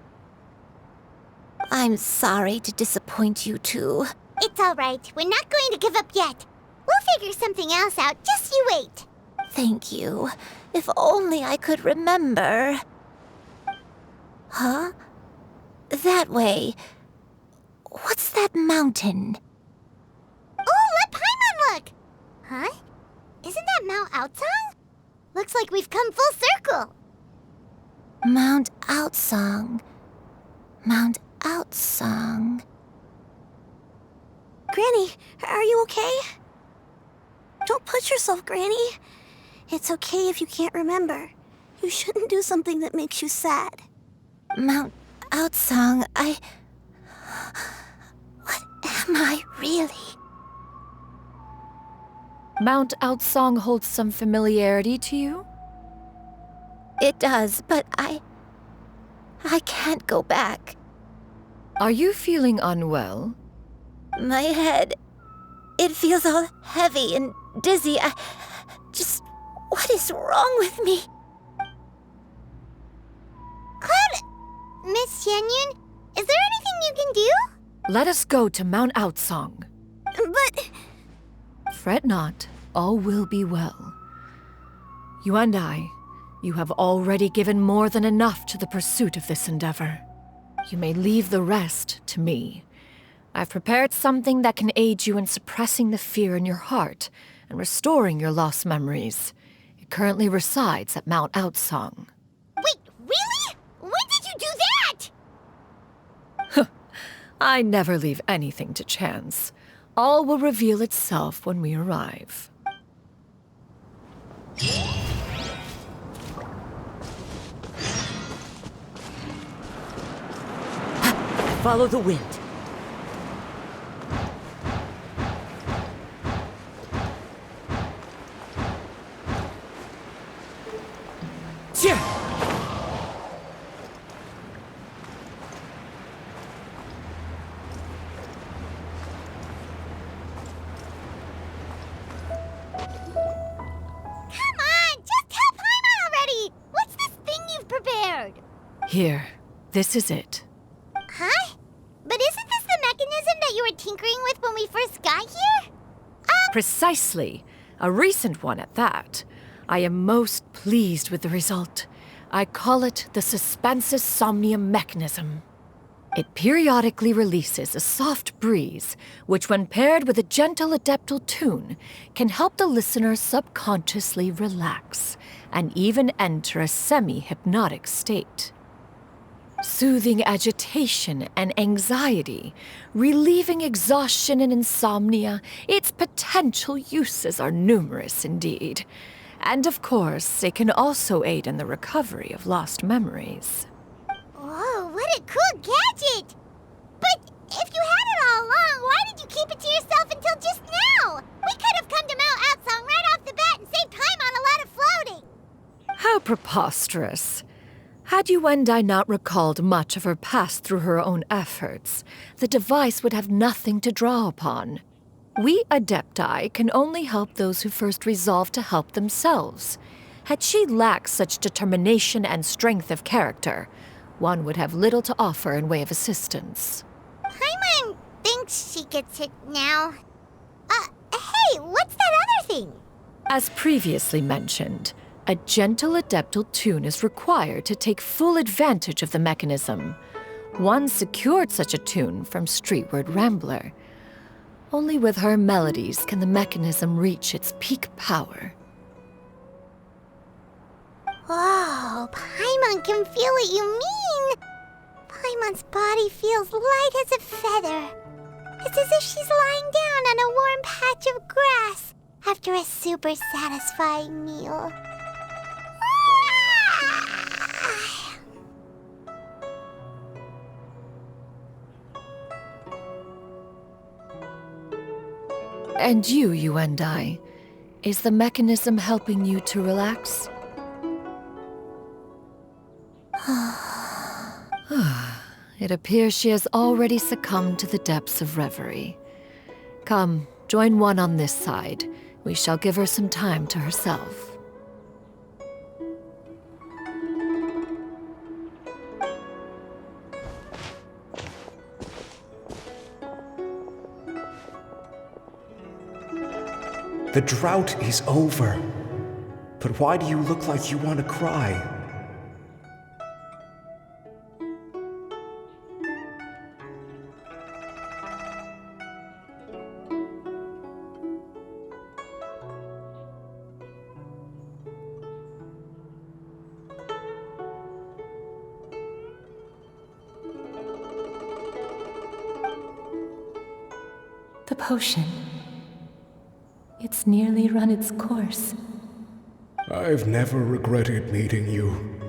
I'm sorry to disappoint you two. It's all right. We're not going to give up yet. We'll figure something else out. Just you wait. Thank you. If only I could remember. Huh? That way. What's that mountain? Oh, let Paimon look! Huh? Isn't that Mount Outsong? Looks like we've come full circle. Mount Outsong. Mount Outsong. Granny, are you okay? Don't push yourself, Granny. It's okay if you can't remember. You shouldn't do something that makes you sad. Mount Outsong, What am I really? Mount Outsong holds some familiarity to you? It does, but I can't go back. Are you feeling unwell? My head, it feels all heavy and dizzy. What is wrong with me? Cloud, Miss Xianyun, is there anything you can do? Let us go to Mount Outsong. But... Fret not, all will be well. Yuandai, you have already given more than enough to the pursuit of this endeavor. You may leave the rest to me. I've prepared something that can aid you in suppressing the fear in your heart and restoring your lost memories. It currently resides at Mount Outsong. Wait, really? When did you do that? I never leave anything to chance. All will reveal itself when we arrive. Follow the wind. Here, this is it. Huh? But isn't this the mechanism that you were tinkering with when we first got here? Precisely. A recent one at that. I am most pleased with the result. I call it the Suspensus Somnium mechanism. It periodically releases a soft breeze, which when paired with a gentle adeptal tune, can help the listener subconsciously relax and even enter a semi-hypnotic state. Soothing agitation and anxiety, relieving exhaustion and insomnia, its potential uses are numerous indeed. And of course, it can also aid in the recovery of lost memories. Whoa, what a cool gadget! But if you had it all along, why did you keep it to yourself until just now? We could have come to Mount Outsong right off the bat and saved time on a lot of floating. How preposterous. Had Yuendai not recalled much of her past through her own efforts, the device would have nothing to draw upon. We Adepti can only help those who first resolve to help themselves. Had she lacked such determination and strength of character, one would have little to offer in way of assistance. Paimon thinks she gets it now. Hey, what's that other thing? As previously mentioned, a gentle adeptal tune is required to take full advantage of the mechanism. One secured such a tune from Streetward Rambler. Only with her melodies can the mechanism reach its peak power. Whoa, Paimon can feel what you mean. Paimon's body feels light as a feather. It's as if she's lying down on a warm patch of grass after a super satisfying meal. And you, Yuendai, is the mechanism helping you to relax? It appears she has already succumbed to the depths of reverie. Come, join one on this side. We shall give her some time to herself. The drought is over. But why do you look like you want to cry? The potion. It's nearly run its course. I've never regretted meeting you.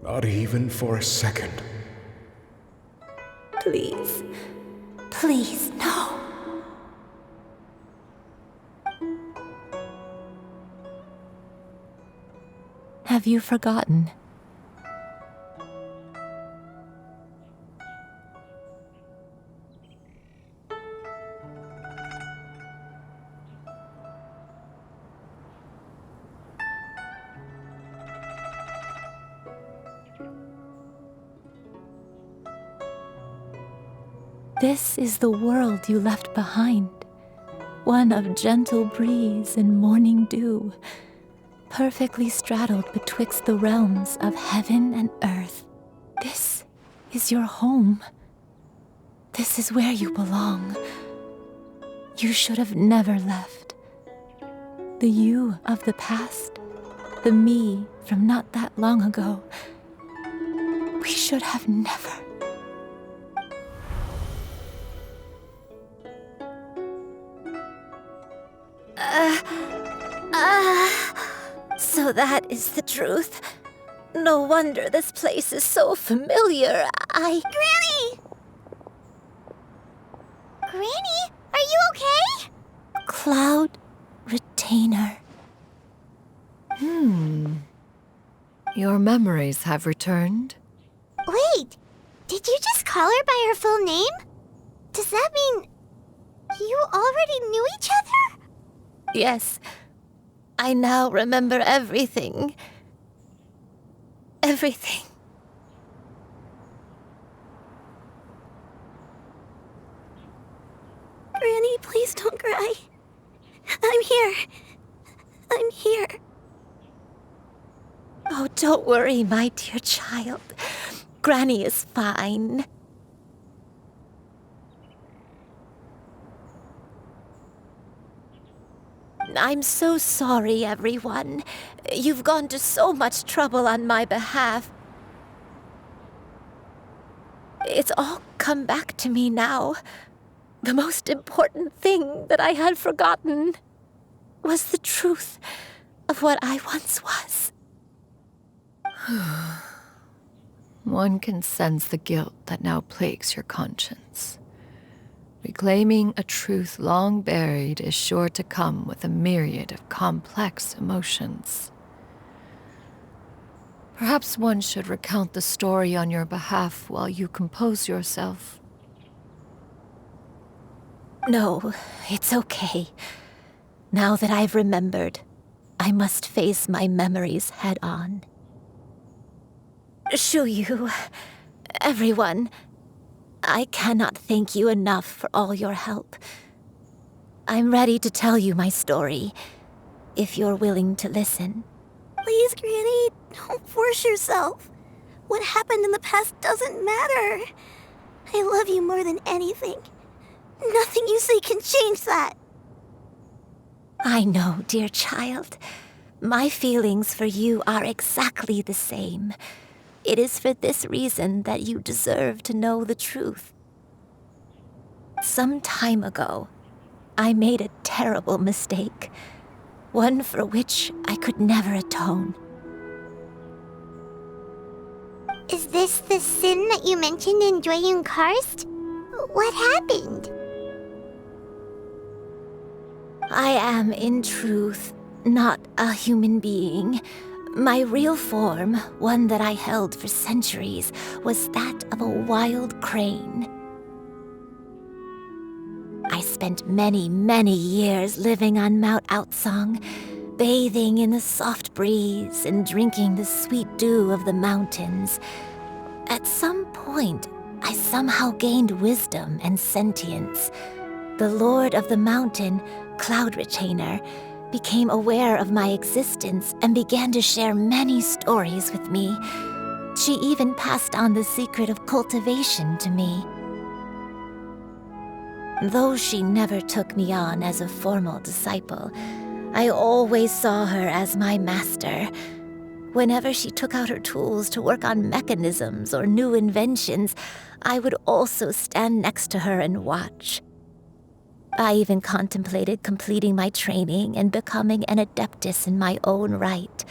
Not even for a second. Please. Please, no. Have you forgotten? This is the world you left behind, one of gentle breeze and morning dew, perfectly straddled betwixt the realms of heaven and earth. This is your home. This is where you belong. You should have never left. The you of the past, the me from not that long ago, we should have never. So that is the truth. No wonder this place is so familiar. Granny! Granny, are you okay? Cloud Retainer. Your memories have returned? Wait, did you just call her by her full name? Does that mean you already knew each other? Yes. I now remember everything. Everything. here. I'm here. Oh, don't worry, my dear child. Granny is fine. I'm so sorry, everyone. You've gone to so much trouble on my behalf. It's all come back to me now. The most important thing that I had forgotten was the truth of what I once was. One can sense the guilt that now plagues your conscience. Reclaiming a truth long buried is sure to come with a myriad of complex emotions. Perhaps one should recount the story on your behalf while you compose yourself. No, it's okay. Now that I've remembered, I must face my memories head on. Shuyu, everyone, I cannot thank you enough for all your help. I'm ready to tell you my story, if you're willing to listen. Please, Granny, don't force yourself. What happened in the past doesn't matter. I love you more than anything. Nothing you say can change that. I know, dear child. My feelings for you are exactly the same. It is for this reason that you deserve to know the truth. Some time ago, I made a terrible mistake, one for which I could never atone. Is this the sin that you mentioned in Xianyun Karst? What happened? I am, in truth, not a human being. My real form, one that I held for centuries, was that of a wild crane. I spent many, many years living on Mount Outsong, bathing in the soft breeze and drinking the sweet dew of the mountains. At some point, I somehow gained wisdom and sentience. The Lord of the Mountain, Cloud Retainer, became aware of my existence and began to share many stories with me. She even passed on the secret of cultivation to me. Though she never took me on as a formal disciple, I always saw her as my master. Whenever she took out her tools to work on mechanisms or new inventions, I would also stand next to her and watch. I even contemplated completing my training and becoming an adeptus in my own right.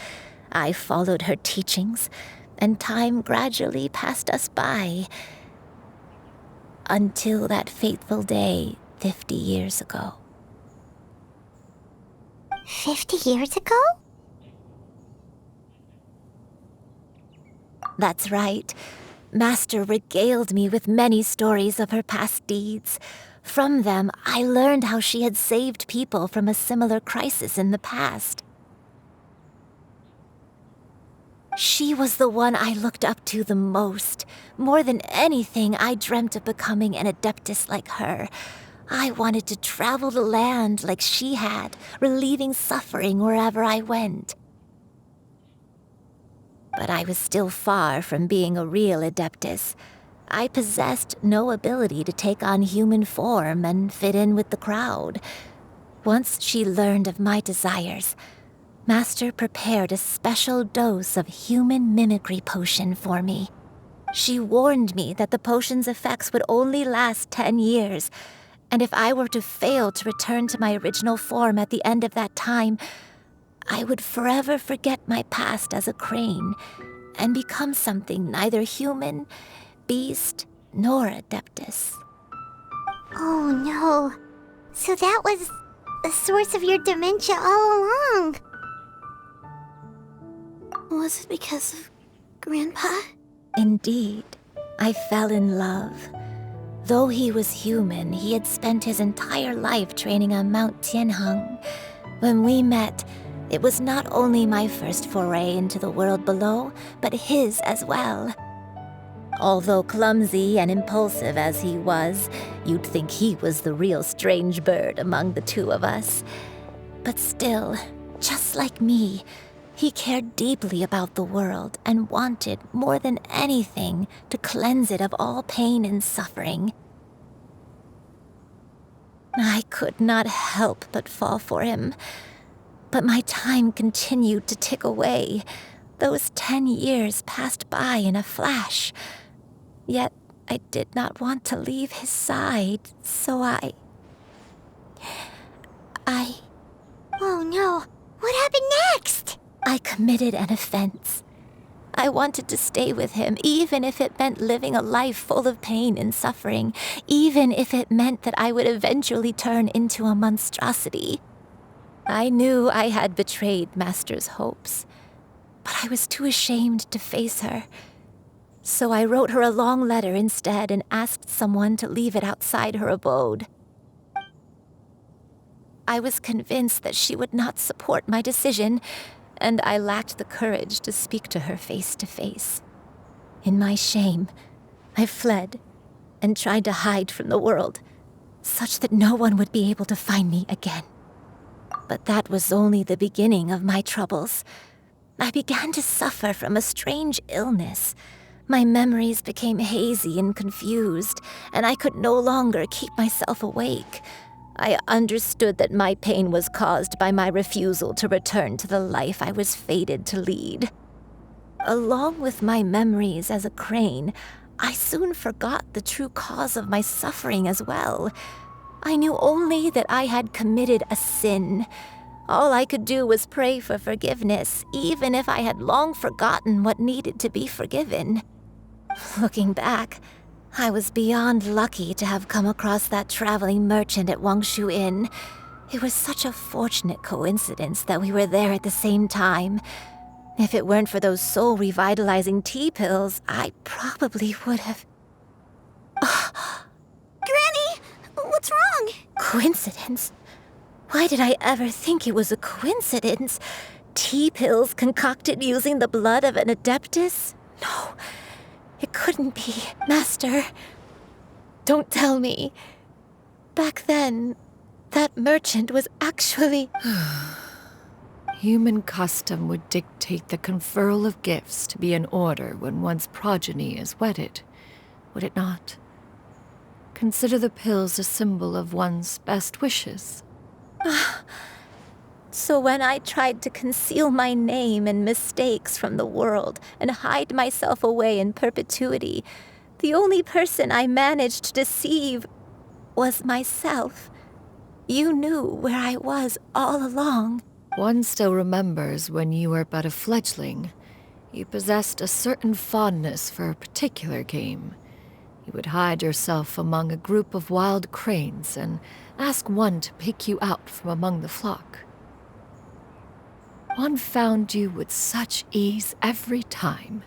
I followed her teachings, and time gradually passed us by. Until that fateful day 50 years ago. 50 years ago? That's right. Master regaled me with many stories of her past deeds. From them, I learned how she had saved people from a similar crisis in the past. She was the one I looked up to the most. More than anything, I dreamt of becoming an adeptus like her. I wanted to travel the land like she had, relieving suffering wherever I went. But I was still far from being a real adeptus. I possessed no ability to take on human form and fit in with the crowd. Once she learned of my desires, Master prepared a special dose of human mimicry potion for me. She warned me that the potion's effects would only last 10 years, and if I were to fail to return to my original form at the end of that time, I would forever forget my past as a crane and become something neither human, beast, nor adeptus. Oh no. So that was the source of your dementia all along. Was it because of Grandpa? Indeed, I fell in love. Though he was human, he had spent his entire life training on Mount Tianheng. When we met, it was not only my first foray into the world below, but his as well. Although clumsy and impulsive as he was, you'd think he was the real strange bird among the two of us. But still, just like me, he cared deeply about the world and wanted, more than anything, to cleanse it of all pain and suffering. I could not help but fall for him. But my time continued to tick away. Those 10 years passed by in a flash. Yet I did not want to leave his side, so I... Oh no, what happened next? I committed an offense. I wanted to stay with him, even if it meant living a life full of pain and suffering, even if it meant that I would eventually turn into a monstrosity. I knew I had betrayed Master's hopes, but I was too ashamed to face her. So I wrote her a long letter instead and asked someone to leave it outside her abode. I was convinced that she would not support my decision, and I lacked the courage to speak to her face to face. In my shame, I fled and tried to hide from the world, such that no one would be able to find me again. But that was only the beginning of my troubles. I began to suffer from a strange illness. My memories became hazy and confused, and I could no longer keep myself awake. I understood that my pain was caused by my refusal to return to the life I was fated to lead. Along with my memories as a crane, I soon forgot the true cause of my suffering as well. I knew only that I had committed a sin. All I could do was pray for forgiveness, even if I had long forgotten what needed to be forgiven. Looking back, I was beyond lucky to have come across that traveling merchant at Wangshu Inn. It was such a fortunate coincidence that we were there at the same time. If it weren't for those soul-revitalizing tea pills, I probably would have... Granny! What's wrong? Coincidence? Why did I ever think it was a coincidence? Tea pills concocted using the blood of an adeptus? No, it couldn't be. Master, don't tell me. Back then, that merchant was actually... Human custom would dictate the conferral of gifts to be in order when one's progeny is wedded, would it not? Consider the pills a symbol of one's best wishes. So when I tried to conceal my name and mistakes from the world and hide myself away in perpetuity, the only person I managed to deceive was myself. You knew where I was all along. One still remembers when you were but a fledgling. You possessed a certain fondness for a particular game. You would hide yourself among a group of wild cranes and ask one to pick you out from among the flock. One found you with such ease every time.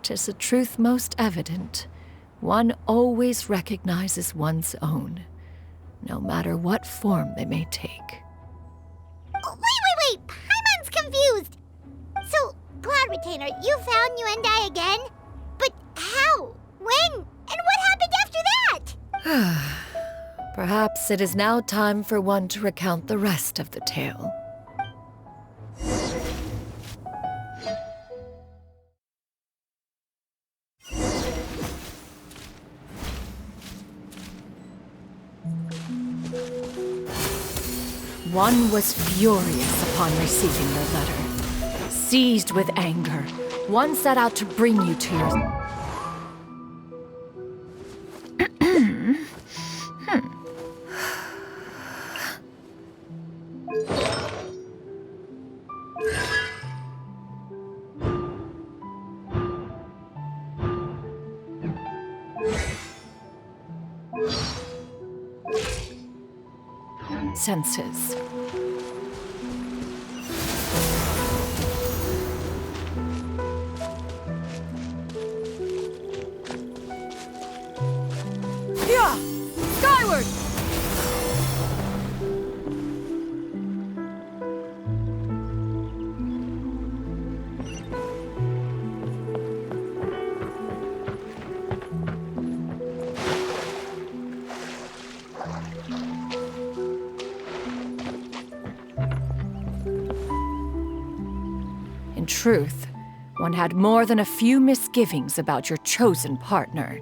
'Tis a truth most evident. One always recognizes one's own, no matter what form they may take. Wait! Paimon's confused! So, Cloud Retainer, you found Yuendai again? But how? When? And what happened after that? Perhaps it is now time for one to recount the rest of the tale. One was furious upon receiving the letter. Seized with anger, one set out to bring you to your... senses. Yeah! Skyward! In truth, one had more than a few misgivings about your chosen partner.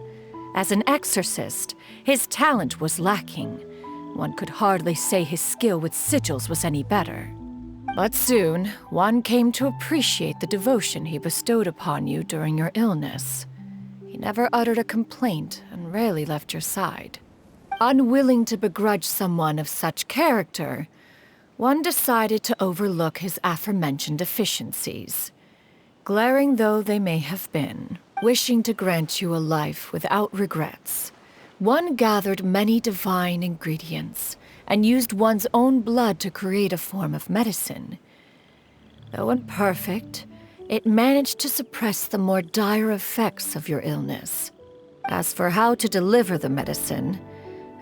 As an exorcist, his talent was lacking. One could hardly say his skill with sigils was any better. But soon, one came to appreciate the devotion he bestowed upon you during your illness. He never uttered a complaint and rarely left your side. Unwilling to begrudge someone of such character, one decided to overlook his aforementioned deficiencies. Glaring though they may have been, wishing to grant you a life without regrets, one gathered many divine ingredients and used one's own blood to create a form of medicine. Though imperfect, it managed to suppress the more dire effects of your illness. As for how to deliver the medicine,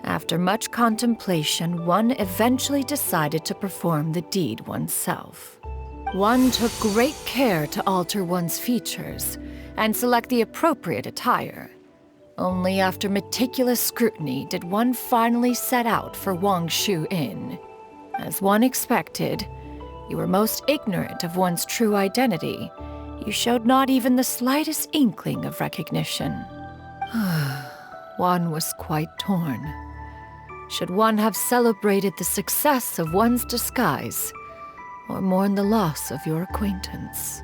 after much contemplation, one eventually decided to perform the deed oneself. One took great care to alter one's features and select the appropriate attire. Only after meticulous scrutiny did one finally set out for Wangshu Inn. As one expected, you were most ignorant of one's true identity. You showed not even the slightest inkling of recognition. One was quite torn. Should one have celebrated the success of one's disguise, or mourn the loss of your acquaintance?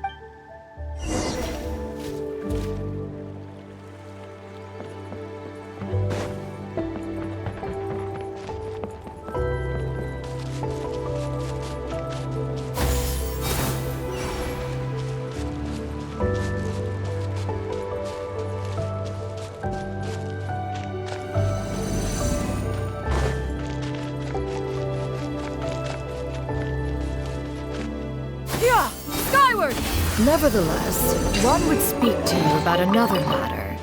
Yeah! Skyward! Nevertheless, one would speak to you about another matter,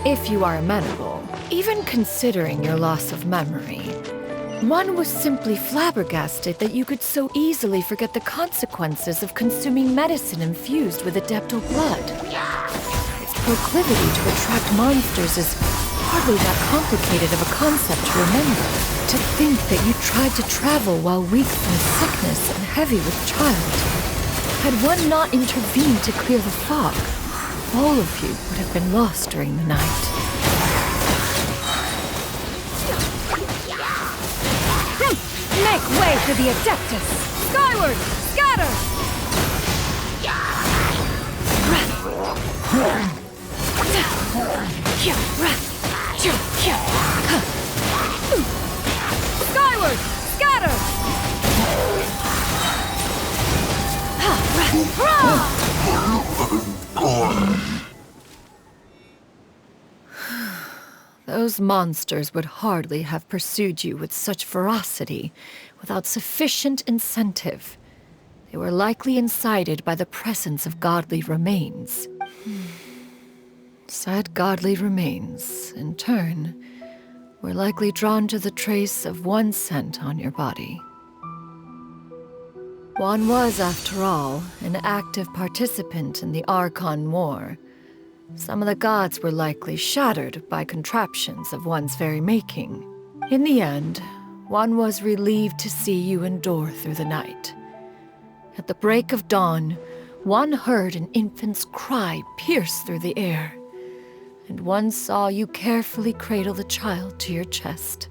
if you are amenable. Even considering your loss of memory, one was simply flabbergasted that you could so easily forget the consequences of consuming medicine infused with adeptal blood. Its proclivity to attract monsters is hardly that complicated of a concept to remember. To think that you tried to travel while weak from sickness and heavy with child. Had one not intervened to clear the fog, all of you would have been lost during the night. Make way for the Adeptus! Skyward! Scatter! Skyward! Scatter! Those monsters would hardly have pursued you with such ferocity without sufficient incentive. They were likely incited by the presence of godly remains. Said godly remains, in turn, were likely drawn to the trace of one scent on your body. One was, after all, an active participant in the Archon War. Some of the gods were likely shattered by contraptions of one's very making. In the end, one was relieved to see you endure through the night. At the break of dawn, one heard an infant's cry pierce through the air, and one saw you carefully cradle the child to your chest.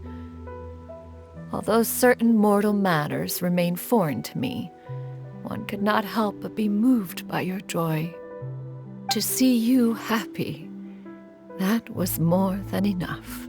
Although certain mortal matters remain foreign to me, one could not help but be moved by your joy. To see you happy, that was more than enough.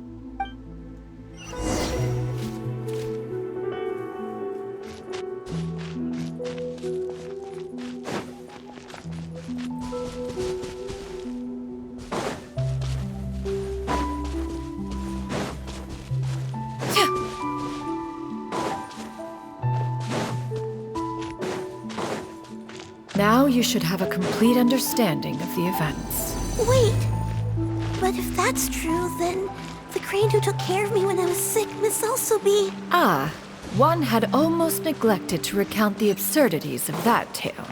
Now you should have a complete understanding of the events. Wait! But if that's true, then the crane who took care of me when I was sick must also be... Ah, one had almost neglected to recount the absurdities of that tale.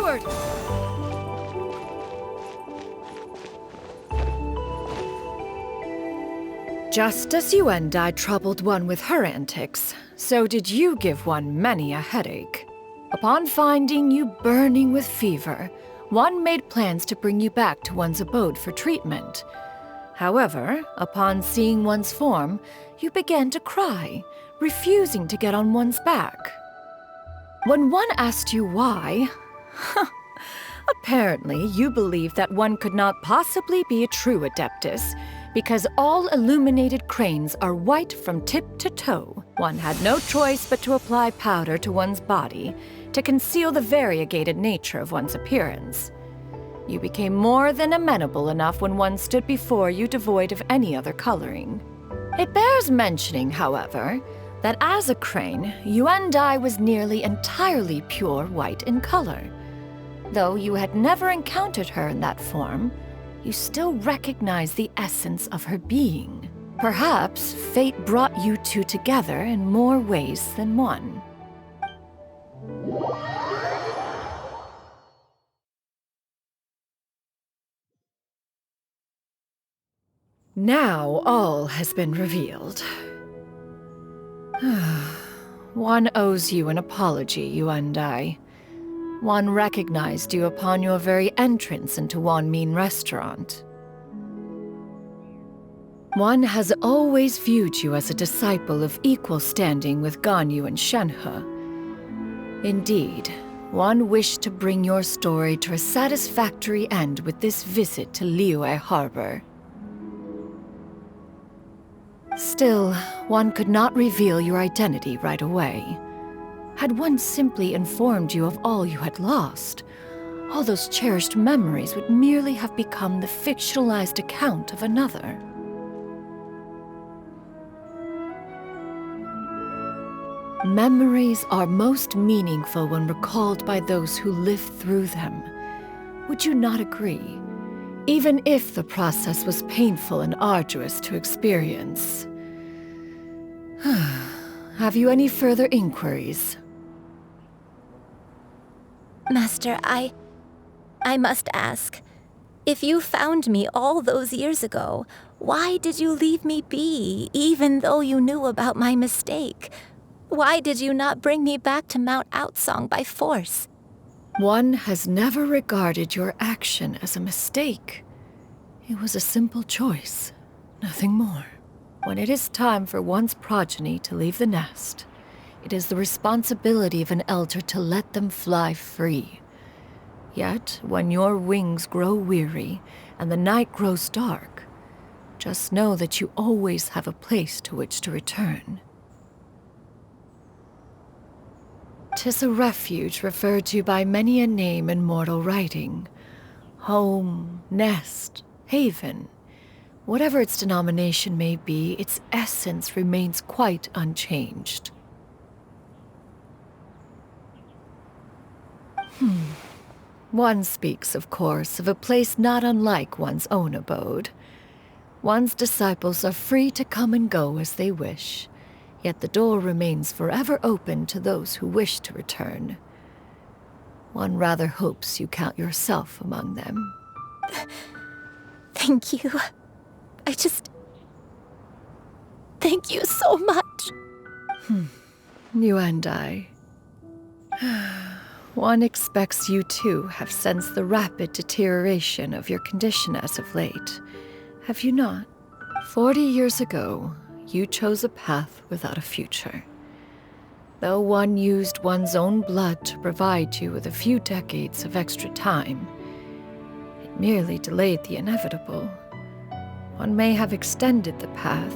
Skyward! Just as Yuendai troubled one with her antics, so did you give one many a headache. Upon finding you burning with fever, one made plans to bring you back to one's abode for treatment. However, upon seeing one's form, you began to cry, refusing to get on one's back. When one asked you why, apparently you believed that one could not possibly be a true Adeptus, because all illuminated cranes are white from tip to toe. One had no choice but to apply powder to one's body to conceal the variegated nature of one's appearance. You became more than amenable enough when one stood before you devoid of any other coloring. It bears mentioning, however, that as a crane, Yuendai was nearly entirely pure white in color. Though you had never encountered her in that form, you still recognize the essence of her being. Perhaps fate brought you two together in more ways than one. Now all has been revealed. One owes you an apology, Yuendai. One recognized you upon your very entrance into Wanmin Restaurant. One has always viewed you as a disciple of equal standing with Ganyu and Shenhe. Indeed, one wished to bring your story to a satisfactory end with this visit to Liyue Harbor. Still, one could not reveal your identity right away. Had one simply informed you of all you had lost, all those cherished memories would merely have become the fictionalized account of another. Memories are most meaningful when recalled by those who lived through them. Would you not agree? Even if the process was painful and arduous to experience. Have you any further inquiries? Master, I must ask. If you found me all those years ago, why did you leave me be, even though you knew about my mistake? Why did you not bring me back to Mount Outsong by force? One has never regarded your action as a mistake. It was a simple choice, nothing more. When it is time for one's progeny to leave the nest, it is the responsibility of an elder to let them fly free. Yet, when your wings grow weary and the night grows dark, just know that you always have a place to which to return. 'Tis a refuge referred to by many a name in mortal writing. Home, nest, haven. Whatever its denomination may be, its essence remains quite unchanged. One speaks, of course, of a place not unlike one's own abode. One's disciples are free to come and go as they wish, yet the door remains forever open to those who wish to return. One rather hopes you count yourself among them. Thank you. Thank you so much. You and I. One expects you too have sensed the rapid deterioration of your condition as of late. Have you not? 40 years ago, you chose a path without a future. Though one used one's own blood to provide you with a few decades of extra time, it merely delayed the inevitable. One may have extended the path,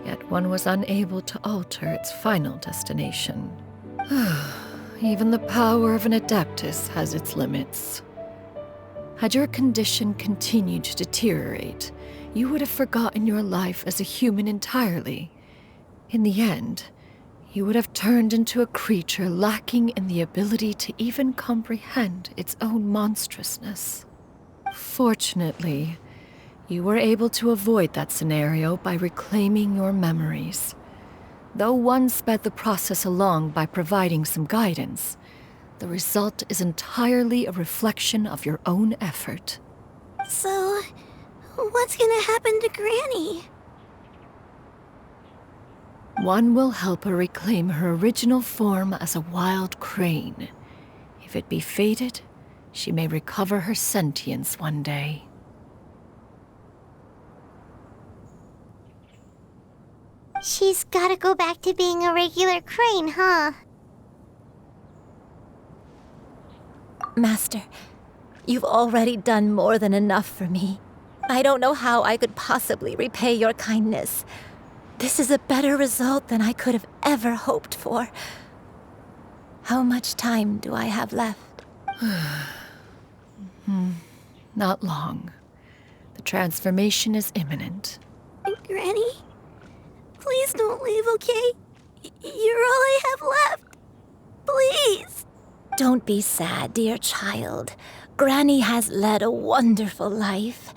yet one was unable to alter its final destination. Even the power of an Adeptus has its limits. Had your condition continued to deteriorate, you would have forgotten your life as a human entirely. In the end, you would have turned into a creature lacking in the ability to even comprehend its own monstrousness. Fortunately, you were able to avoid that scenario by reclaiming your memories. Though one sped the process along by providing some guidance, The result is entirely a reflection of your own effort. So, what's gonna happen to Granny? One will help her reclaim her original form as a wild crane. If it be fated, she may recover her sentience one day. She's gotta go back to being a regular crane, huh? Master, you've already done more than enough for me. I don't know how I could possibly repay your kindness. This is a better result than I could have ever hoped for. How much time do I have left? Not long. The transformation is imminent. Granny? Please don't leave, okay? You're all I have left. Please. Don't be sad, dear child. Granny has led a wonderful life.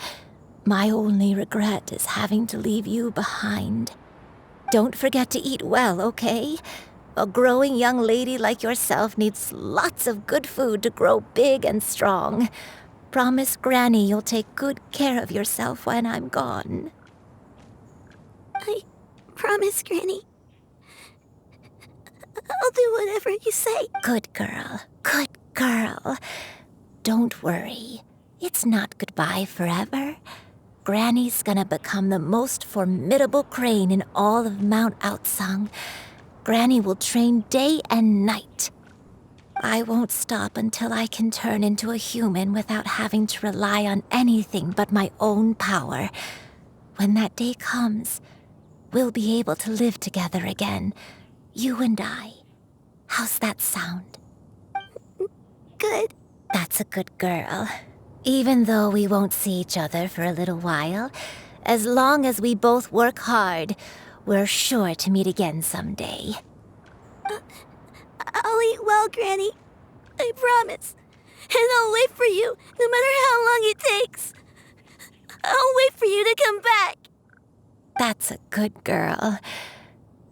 My only regret is having to leave you behind. Don't forget to eat well, okay? A growing young lady like yourself needs lots of good food to grow big and strong. Promise Granny you'll take good care of yourself when I'm gone. I promise, Granny. I'll do whatever you say. Good girl. Good girl. Don't worry. It's not goodbye forever. Granny's gonna become the most formidable crane in all of Mount Outsung. Granny will train day and night. I won't stop until I can turn into a human without having to rely on anything but my own power. When that day comes, we'll be able to live together again, you and I. How's that sound? Good. That's a good girl. Even though we won't see each other for a little while, as long as we both work hard, we're sure to meet again someday. I'll eat well, Granny. I promise. And I'll wait for you, no matter how long it takes. I'll wait for you to come back. That's a good girl.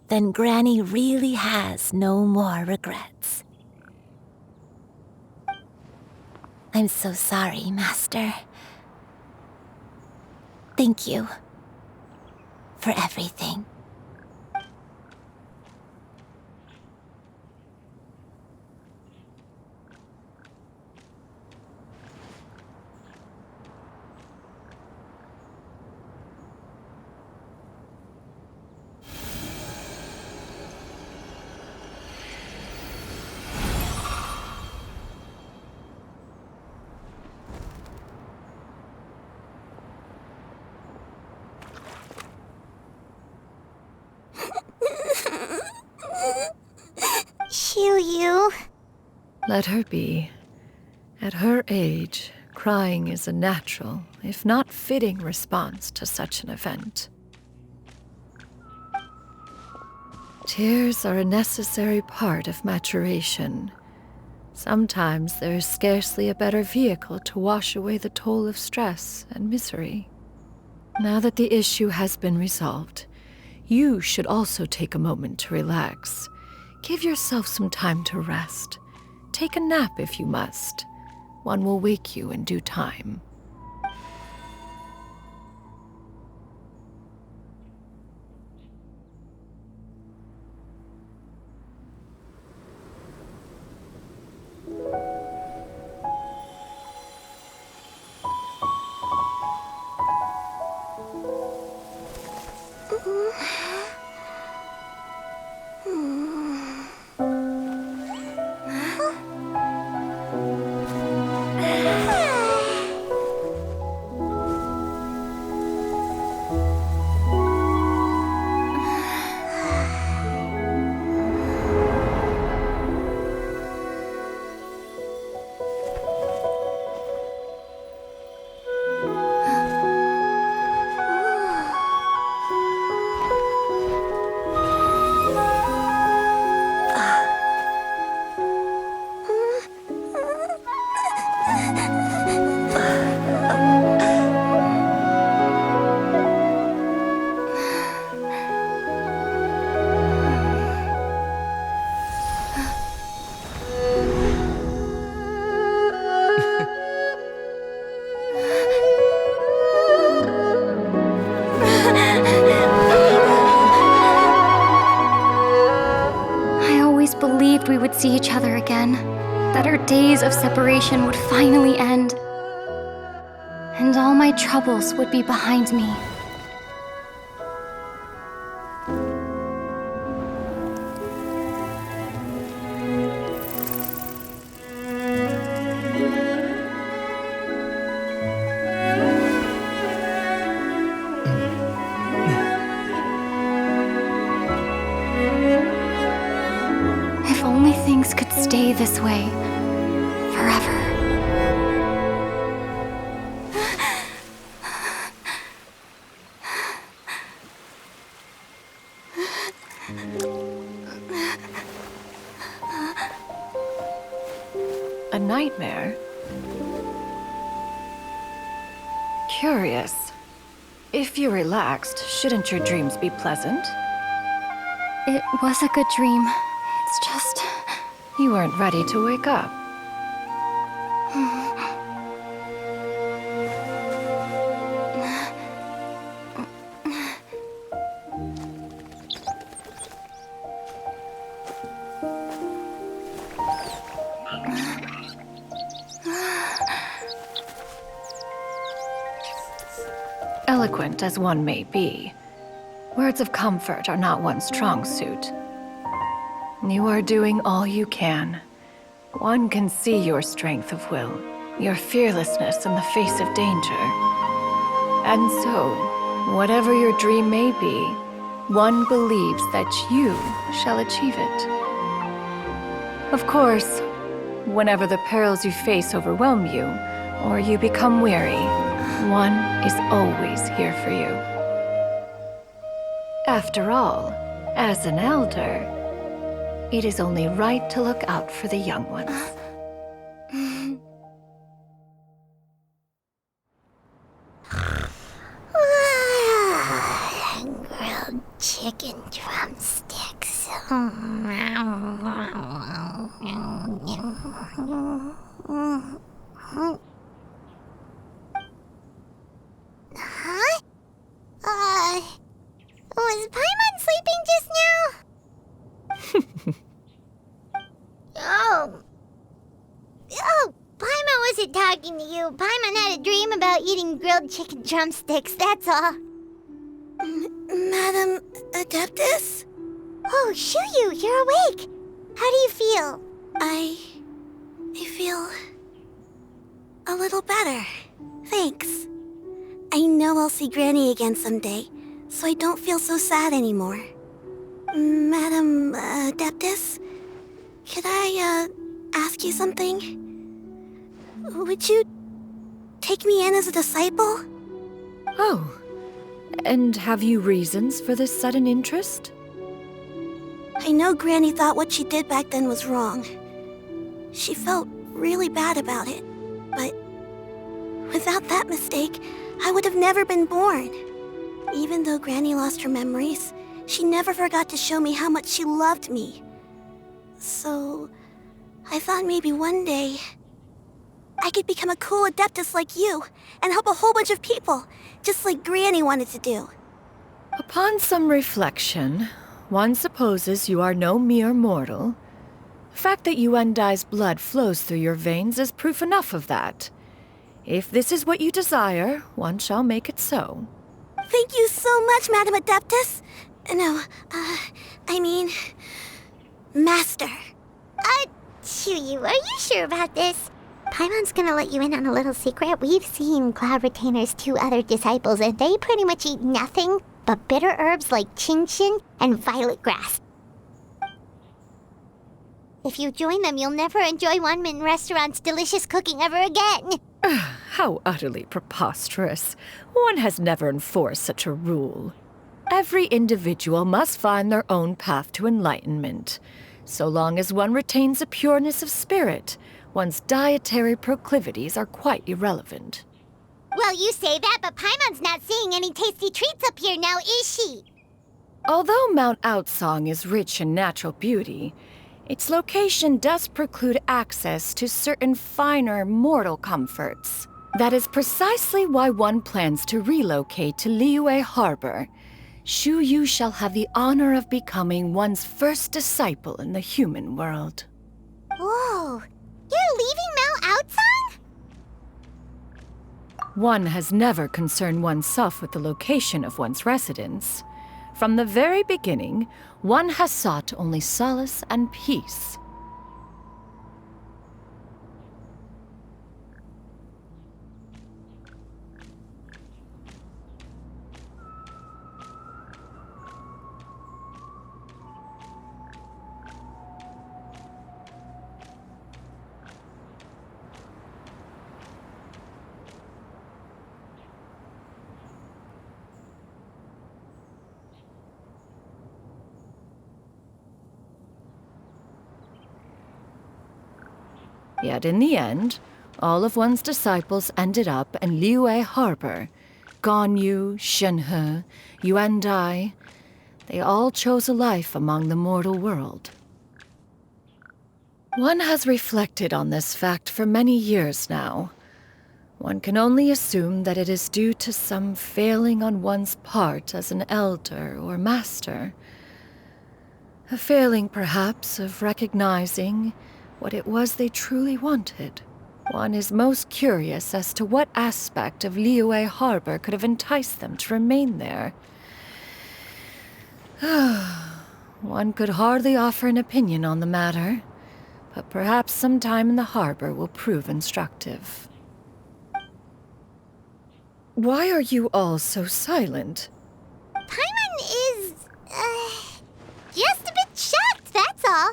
Then Granny really has no more regrets. I'm so sorry, Master. Thank you for everything. Xianyun. Let her be. At her age, crying is a natural, if not fitting, response to such an event. Tears are a necessary part of maturation. Sometimes there is scarcely a better vehicle to wash away the toll of stress and misery. Now that the issue has been resolved, you should also take a moment to relax. Give yourself some time to rest. Take a nap if you must. One will wake you in due time. believed we would see each other again, that our days of separation would finally end, and all my troubles would be behind me. If only things could stay this way forever. A nightmare? Curious. If you're relaxed, shouldn't your dreams be pleasant? It was a good dream. It's just... You weren't ready to wake up. Eloquent as one may be, words of comfort are not one's strong suit. You are doing all you can. One can see your strength of will, your fearlessness in the face of danger. And so, whatever your dream may be, one believes that you shall achieve it. Of course, whenever the perils you face overwhelm you, or you become weary, one is always here for you. After all, as an elder, it is only right to look out for the young ones. Grilled chicken drumsticks. Huh? Was Paimon sleeping just now? Oh, Paimon wasn't talking to you. Paimon had a dream about eating grilled chicken drumsticks, that's all. Madam Adeptus? Oh, Xianyun, you're awake. How do you feel? I feel a little better. Thanks. I know I'll see Granny again someday, so I don't feel so sad anymore. Madam Adeptus, could I ask you something? Would you take me in as a disciple? Oh, and have you reasons for this sudden interest? I know Granny thought what she did back then was wrong. She felt really bad about it, but without that mistake, I would have never been born. Even though Granny lost her memories, she never forgot to show me how much she loved me. So, I thought maybe one day I could become a cool Adeptus like you and help a whole bunch of people, just like Granny wanted to do. Upon some reflection, one supposes you are no mere mortal. The fact that Yuendai's blood flows through your veins is proof enough of that. If this is what you desire, one shall make it so. Thank you so much, Madam Adeptus. No, I mean, Master. Xianyun, are you sure about this? Paimon's gonna let you in on a little secret. We've seen Cloud Retainer's 2 other disciples, and they pretty much eat nothing but bitter herbs like chin-chin and violet grass. If you join them, you'll never enjoy Wanmin Restaurant's delicious cooking ever again. How utterly preposterous. One has never enforced such a rule. Every individual must find their own path to enlightenment. So long as one retains a pureness of spirit, one's dietary proclivities are quite irrelevant. Well, you say that, but Paimon's not seeing any tasty treats up here now, is she? Although Mount Outsong is rich in natural beauty, its location does preclude access to certain finer mortal comforts. That is precisely why one plans to relocate to Liyue Harbor. Shu Yu shall have the honor of becoming one's first disciple in the human world. Whoa, you're leaving Mount Outsang? One has never concerned oneself with the location of one's residence. From the very beginning, one has sought only solace and peace. Yet in the end, all of one's disciples ended up in Liyue Harbor. Ganyu, Shenhe, Yuan Dai, they all chose a life among the mortal world. One has reflected on this fact for many years now. One can only assume that it is due to some failing on one's part as an elder or master. A failing, perhaps, of recognizing what it was they truly wanted. One is most curious as to what aspect of Liyue Harbor could have enticed them to remain there. One could hardly offer an opinion on the matter, but perhaps some time in the harbor will prove instructive. Why are you all so silent? Paimon is, just a bit shocked, that's all.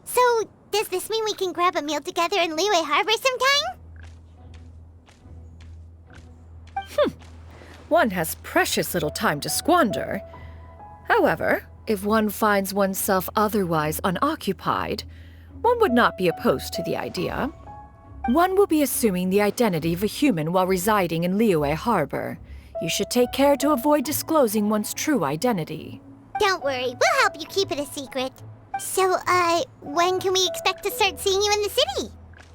So, does this mean we can grab a meal together in Liyue Harbor sometime? One has precious little time to squander. However, if one finds oneself otherwise unoccupied, one would not be opposed to the idea. One will be assuming the identity of a human while residing in Liyue Harbor. You should take care to avoid disclosing one's true identity. Don't worry, we'll help you keep it a secret. So, when can we expect to start seeing you in the city?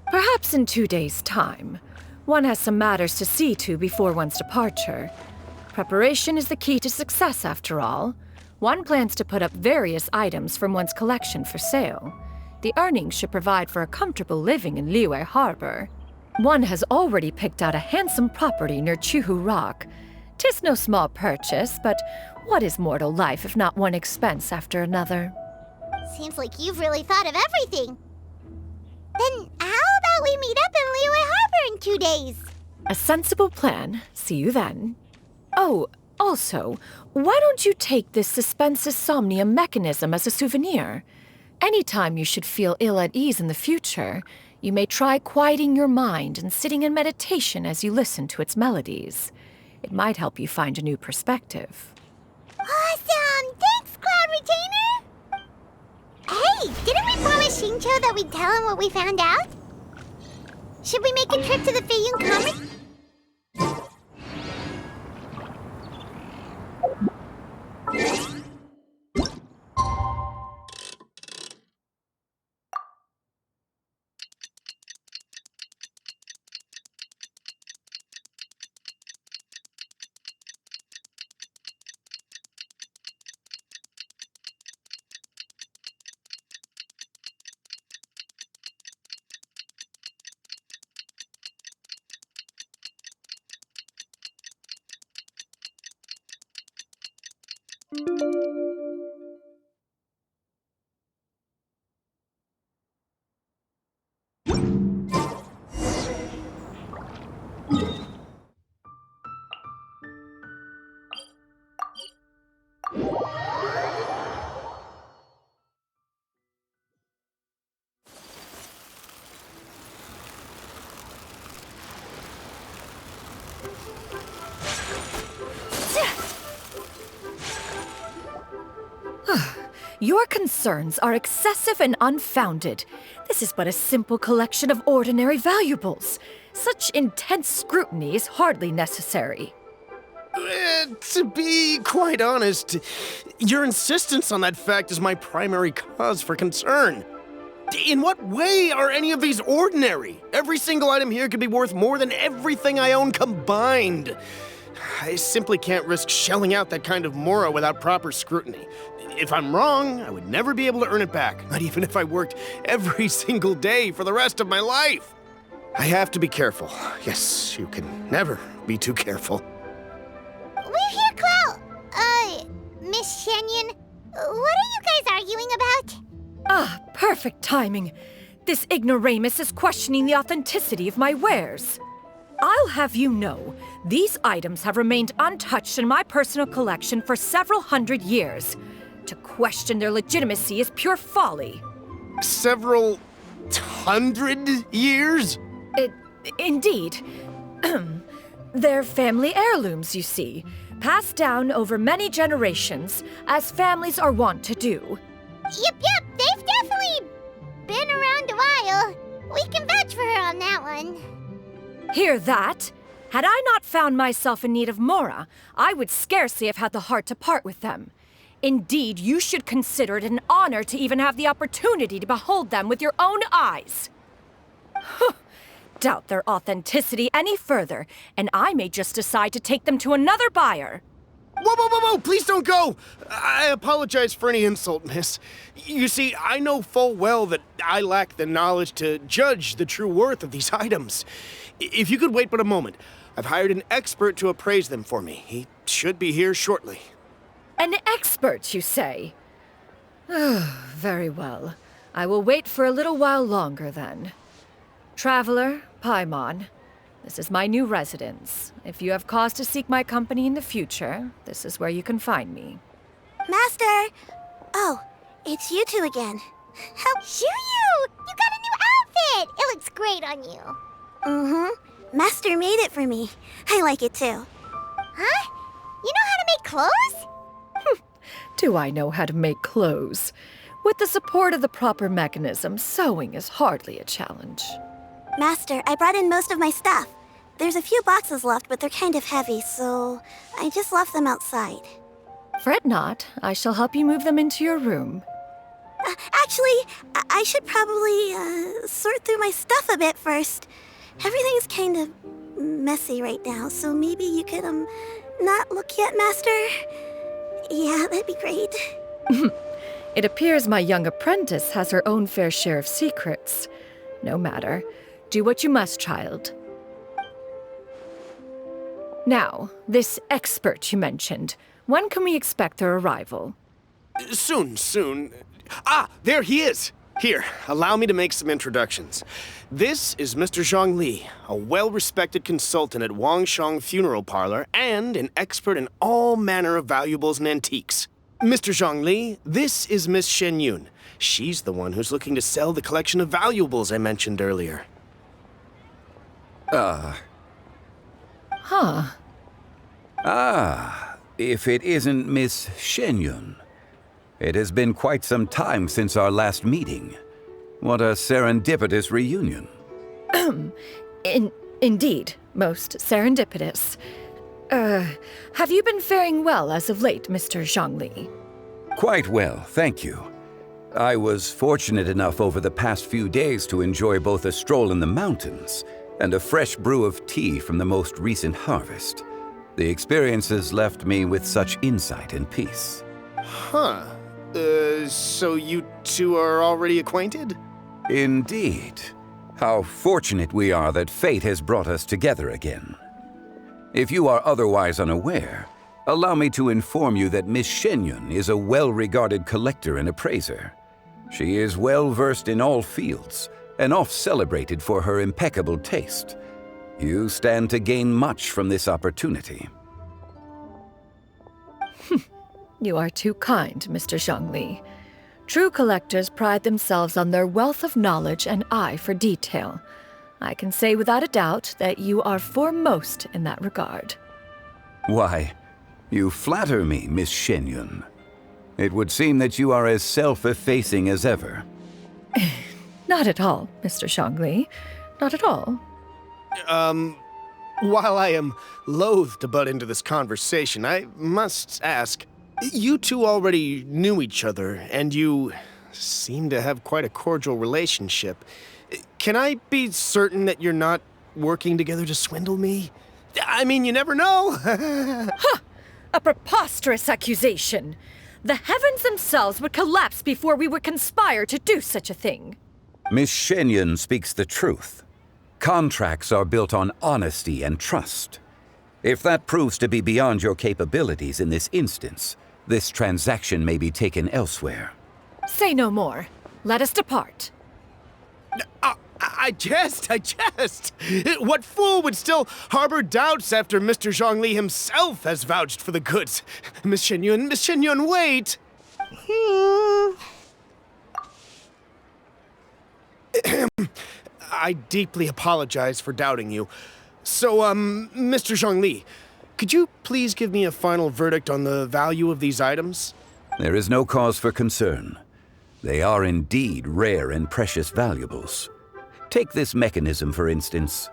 Perhaps in 2 days' time. One has some matters to see to before one's departure. Preparation is the key to success, after all. One plans to put up various items from one's collection for sale. The earnings should provide for a comfortable living in Liyue Harbor. One has already picked out a handsome property near Chuhu Rock. 'Tis no small purchase, but what is mortal life if not one expense after another? Seems like you've really thought of everything. Then how about we meet up in Liyue Harbor in 2 days? A sensible plan. See you then. Oh, also, why don't you take this suspense insomnia mechanism as a souvenir? Anytime you should feel ill at ease in the future, you may try quieting your mind and sitting in meditation as you listen to its melodies. It might help you find a new perspective. Awesome! Thanks, Cloud Retainer! Hey, didn't we promise Xingqiu that we'd tell him what we found out? Should we make a trip to the Feiyun Comet? Your concerns are excessive and unfounded. This is but a simple collection of ordinary valuables. Such intense scrutiny is hardly necessary. To be quite honest, your insistence on that fact is my primary cause for concern. In what way are any of these ordinary? Every single item here could be worth more than everything I own combined. I simply can't risk shelling out that kind of mora without proper scrutiny. If I'm wrong, I would never be able to earn it back, not even if I worked every single day for the rest of my life. I have to be careful. Yes, you can never be too careful. We're here, Clow. Miss Xianyun, what are you guys arguing about? Ah, perfect timing. This ignoramus is questioning the authenticity of my wares. I'll have you know, these items have remained untouched in my personal collection for several hundred years. To question their legitimacy is pure folly. Several hundred years? Indeed. They're family heirlooms, you see, passed down over many generations, as families are wont to do. Yep, they've definitely been around a while. We can vouch for her on that one. Hear that? Had I not found myself in need of mora, I would scarcely have had the heart to part with them. Indeed, you should consider it an honor to even have the opportunity to behold them with your own eyes. Doubt their authenticity any further, and I may just decide to take them to another buyer. Whoa! Please don't go! I apologize for any insult, miss. You see, I know full well that I lack the knowledge to judge the true worth of these items. If you could wait but a moment, I've hired an expert to appraise them for me. He should be here shortly. An expert, you say? Very well. I will wait for a little while longer, then. Traveler, Paimon, this is my new residence. If you have cause to seek my company in the future, this is where you can find me. Master! Oh, it's you two again. How Xiu you! You got a new outfit! It looks great on you. Mm-hmm. Master made it for me. I like it too. Huh? You know how to make clothes? Do I know how to make clothes? With the support of the proper mechanism, sewing is hardly a challenge. Master, I brought in most of my stuff. There's a few boxes left, but they're kind of heavy, so I just left them outside. Fret not. I shall help you move them into your room. Actually, I should probably sort through my stuff a bit first. Everything's kind of messy right now, so maybe you could, not look yet, Master? Yeah, that'd be great. It appears my young apprentice has her own fair share of secrets. No matter. Do what you must, child. Now, this expert you mentioned, when can we expect their arrival? Soon. Ah, there he is! Here, allow me to make some introductions. This is Mr. Zhongli, a well-respected consultant at Wangshang Funeral Parlor and an expert in all manner of valuables and antiques. Mr. Zhongli, this is Miss Xianyun. She's the one who's looking to sell the collection of valuables I mentioned earlier. If it isn't Miss Xianyun. It has been quite some time since our last meeting. What a serendipitous reunion. Indeed, most serendipitous. Have you been faring well as of late, Mr. Zhongli? Quite well, thank you. I was fortunate enough over the past few days to enjoy both a stroll in the mountains and a fresh brew of tea from the most recent harvest. The experiences left me with such insight and peace. Huh. So you two are already acquainted? Indeed. How fortunate we are that fate has brought us together again. If you are otherwise unaware, allow me to inform you that Miss Xianyun is a well-regarded collector and appraiser. She is well-versed in all fields, and oft-celebrated for her impeccable taste. You stand to gain much from this opportunity. You are too kind, Mr. Zhongli. True collectors pride themselves on their wealth of knowledge and eye for detail. I can say without a doubt that you are foremost in that regard. Why, you flatter me, Miss Xianyun. It would seem that you are as self-effacing as ever. Not at all, Mr. Zhongli. Not at all. While I am loath to butt into this conversation, I must ask, you two already knew each other, and you seem to have quite a cordial relationship. Can I be certain that you're not working together to swindle me? I mean, you never know. Huh! A preposterous accusation. The heavens themselves would collapse before we would conspire to do such a thing. Miss Xianyun speaks the truth. Contracts are built on honesty and trust. If that proves to be beyond your capabilities in this instance, this transaction may be taken elsewhere. Say no more. Let us depart. I jest. What fool would still harbor doubts after Mr. Zhongli himself has vouched for the goods? Miss Xianyun, wait! I deeply apologize for doubting you. So, Mr. Zhongli, could you please give me a final verdict on the value of these items? There is no cause for concern. They are indeed rare and precious valuables. Take this mechanism, for instance.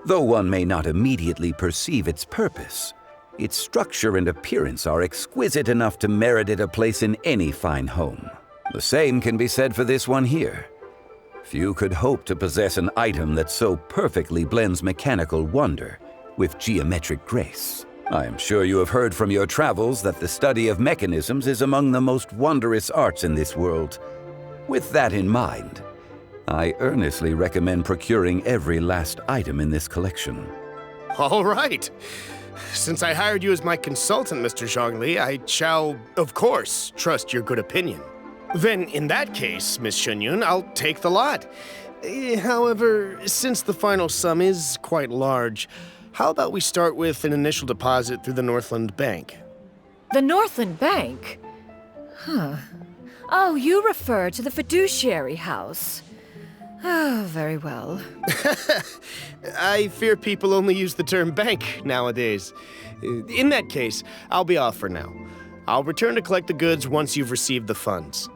Though one may not immediately perceive its purpose, its structure and appearance are exquisite enough to merit it a place in any fine home. The same can be said for this one here. Few could hope to possess an item that so perfectly blends mechanical wonder with geometric grace. I am sure you have heard from your travels that the study of mechanisms is among the most wondrous arts in this world. With that in mind, I earnestly recommend procuring every last item in this collection. All right. Since I hired you as my consultant, Mr. Zhongli, I shall, of course, trust your good opinion. Then, in that case, Miss Xianyun, I'll take the lot. However, since the final sum is quite large, how about we start with an initial deposit through the Northland Bank? The Northland Bank? Huh. Oh, you refer to the fiduciary house. Oh, very well. I fear people only use the term bank nowadays. In that case, I'll be off for now. I'll return to collect the goods once you've received the funds.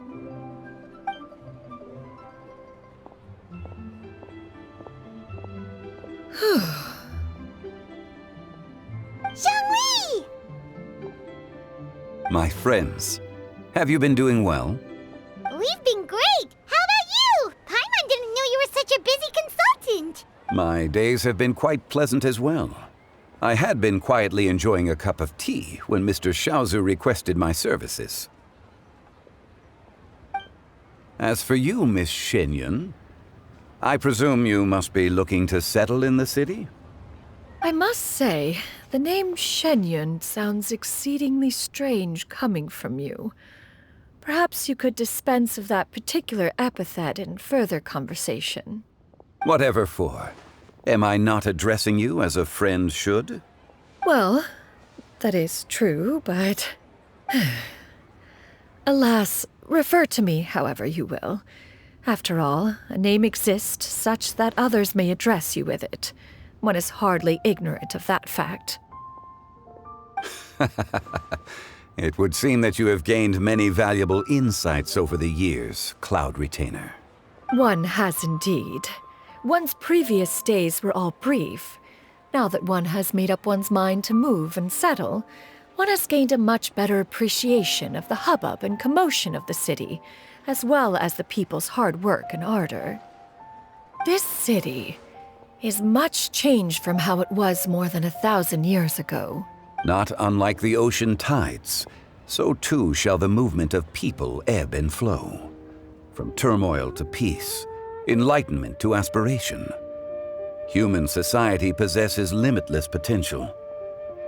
Zhongli! My friends, have you been doing well? We've been great! How about you? Paimon didn't know you were such a busy consultant! My days have been quite pleasant as well. I had been quietly enjoying a cup of tea when Mr. Xiaozu requested my services. As for you, Miss Xianyun, I presume you must be looking to settle in the city? I must say, the name Xianyun sounds exceedingly strange coming from you. Perhaps you could dispense of that particular epithet in further conversation. Whatever for. Am I not addressing you as a friend should? Well, that is true, but... Alas, refer to me however you will. After all, a name exists such that others may address you with it. One is hardly ignorant of that fact. It would seem that you have gained many valuable insights over the years, Cloud Retainer. One has indeed. One's previous days were all brief. Now that one has made up one's mind to move and settle, one has gained a much better appreciation of the hubbub and commotion of the city, as well as the people's hard work and ardor. This city is much changed from how it was more than 1,000 years ago. Not unlike the ocean tides, so too shall the movement of people ebb and flow. From turmoil to peace, enlightenment to aspiration. Human society possesses limitless potential.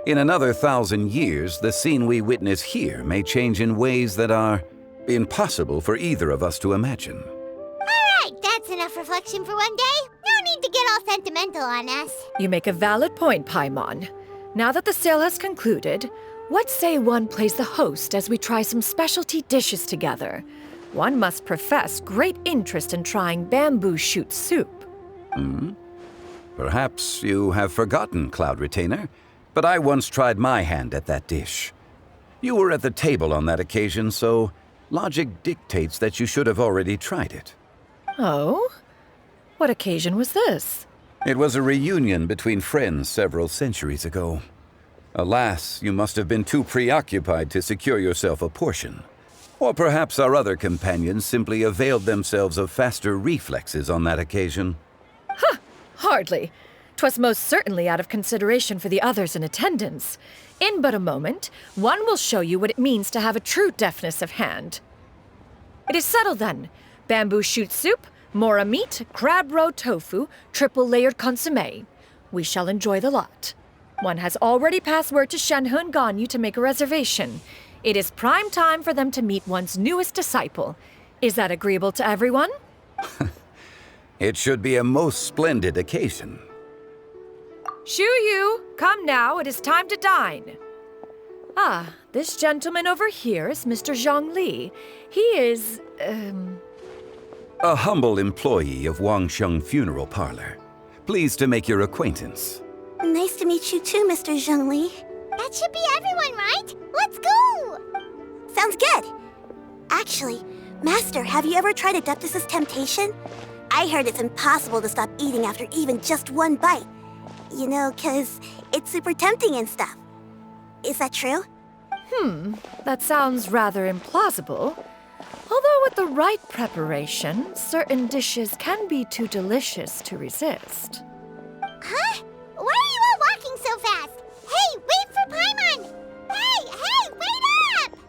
In another 1,000 years, the scene we witness here may change in ways that are impossible for either of us to imagine. Alright, that's enough reflection for one day. No need to get all sentimental on us. You make a valid point, Paimon. Now that the sale has concluded, what say one plays the host as we try some specialty dishes together? One must profess great interest in trying bamboo shoot soup. Perhaps you have forgotten, Cloud Retainer, but I once tried my hand at that dish. You were at the table on that occasion, so logic dictates that you should have already tried it. Oh? What occasion was this? It was a reunion between friends several centuries ago. Alas, you must have been too preoccupied to secure yourself a portion. Or perhaps our other companions simply availed themselves of faster reflexes on that occasion. Huh! Hardly. 'Twas most certainly out of consideration for the others in attendance. In but a moment, one will show you what it means to have a true deftness of hand. It is settled then. Bamboo shoot soup, mora meat, crab roe tofu, triple-layered consommé. We shall enjoy the lot. One has already passed word to Shenhe and Ganyu to make a reservation. It is prime time for them to meet one's newest disciple. Is that agreeable to everyone? It should be a most splendid occasion. Shu Yu, come now, it is time to dine. Ah, this gentleman over here is Mr. Zhongli. He is, A humble employee of Wangsheng Funeral Parlor. Pleased to make your acquaintance. Nice to meet you too, Mr. Zhongli. That should be everyone, right? Let's go! Sounds good. Actually, Master, have you ever tried Adeptus' temptation? I heard it's impossible to stop eating after even just one bite. You know, 'cause it's super tempting and stuff. Is that true? That sounds rather implausible. Although with the right preparation, certain dishes can be too delicious to resist. Huh? Why are you all walking so fast? Hey, wait for Paimon! Hey, wait up!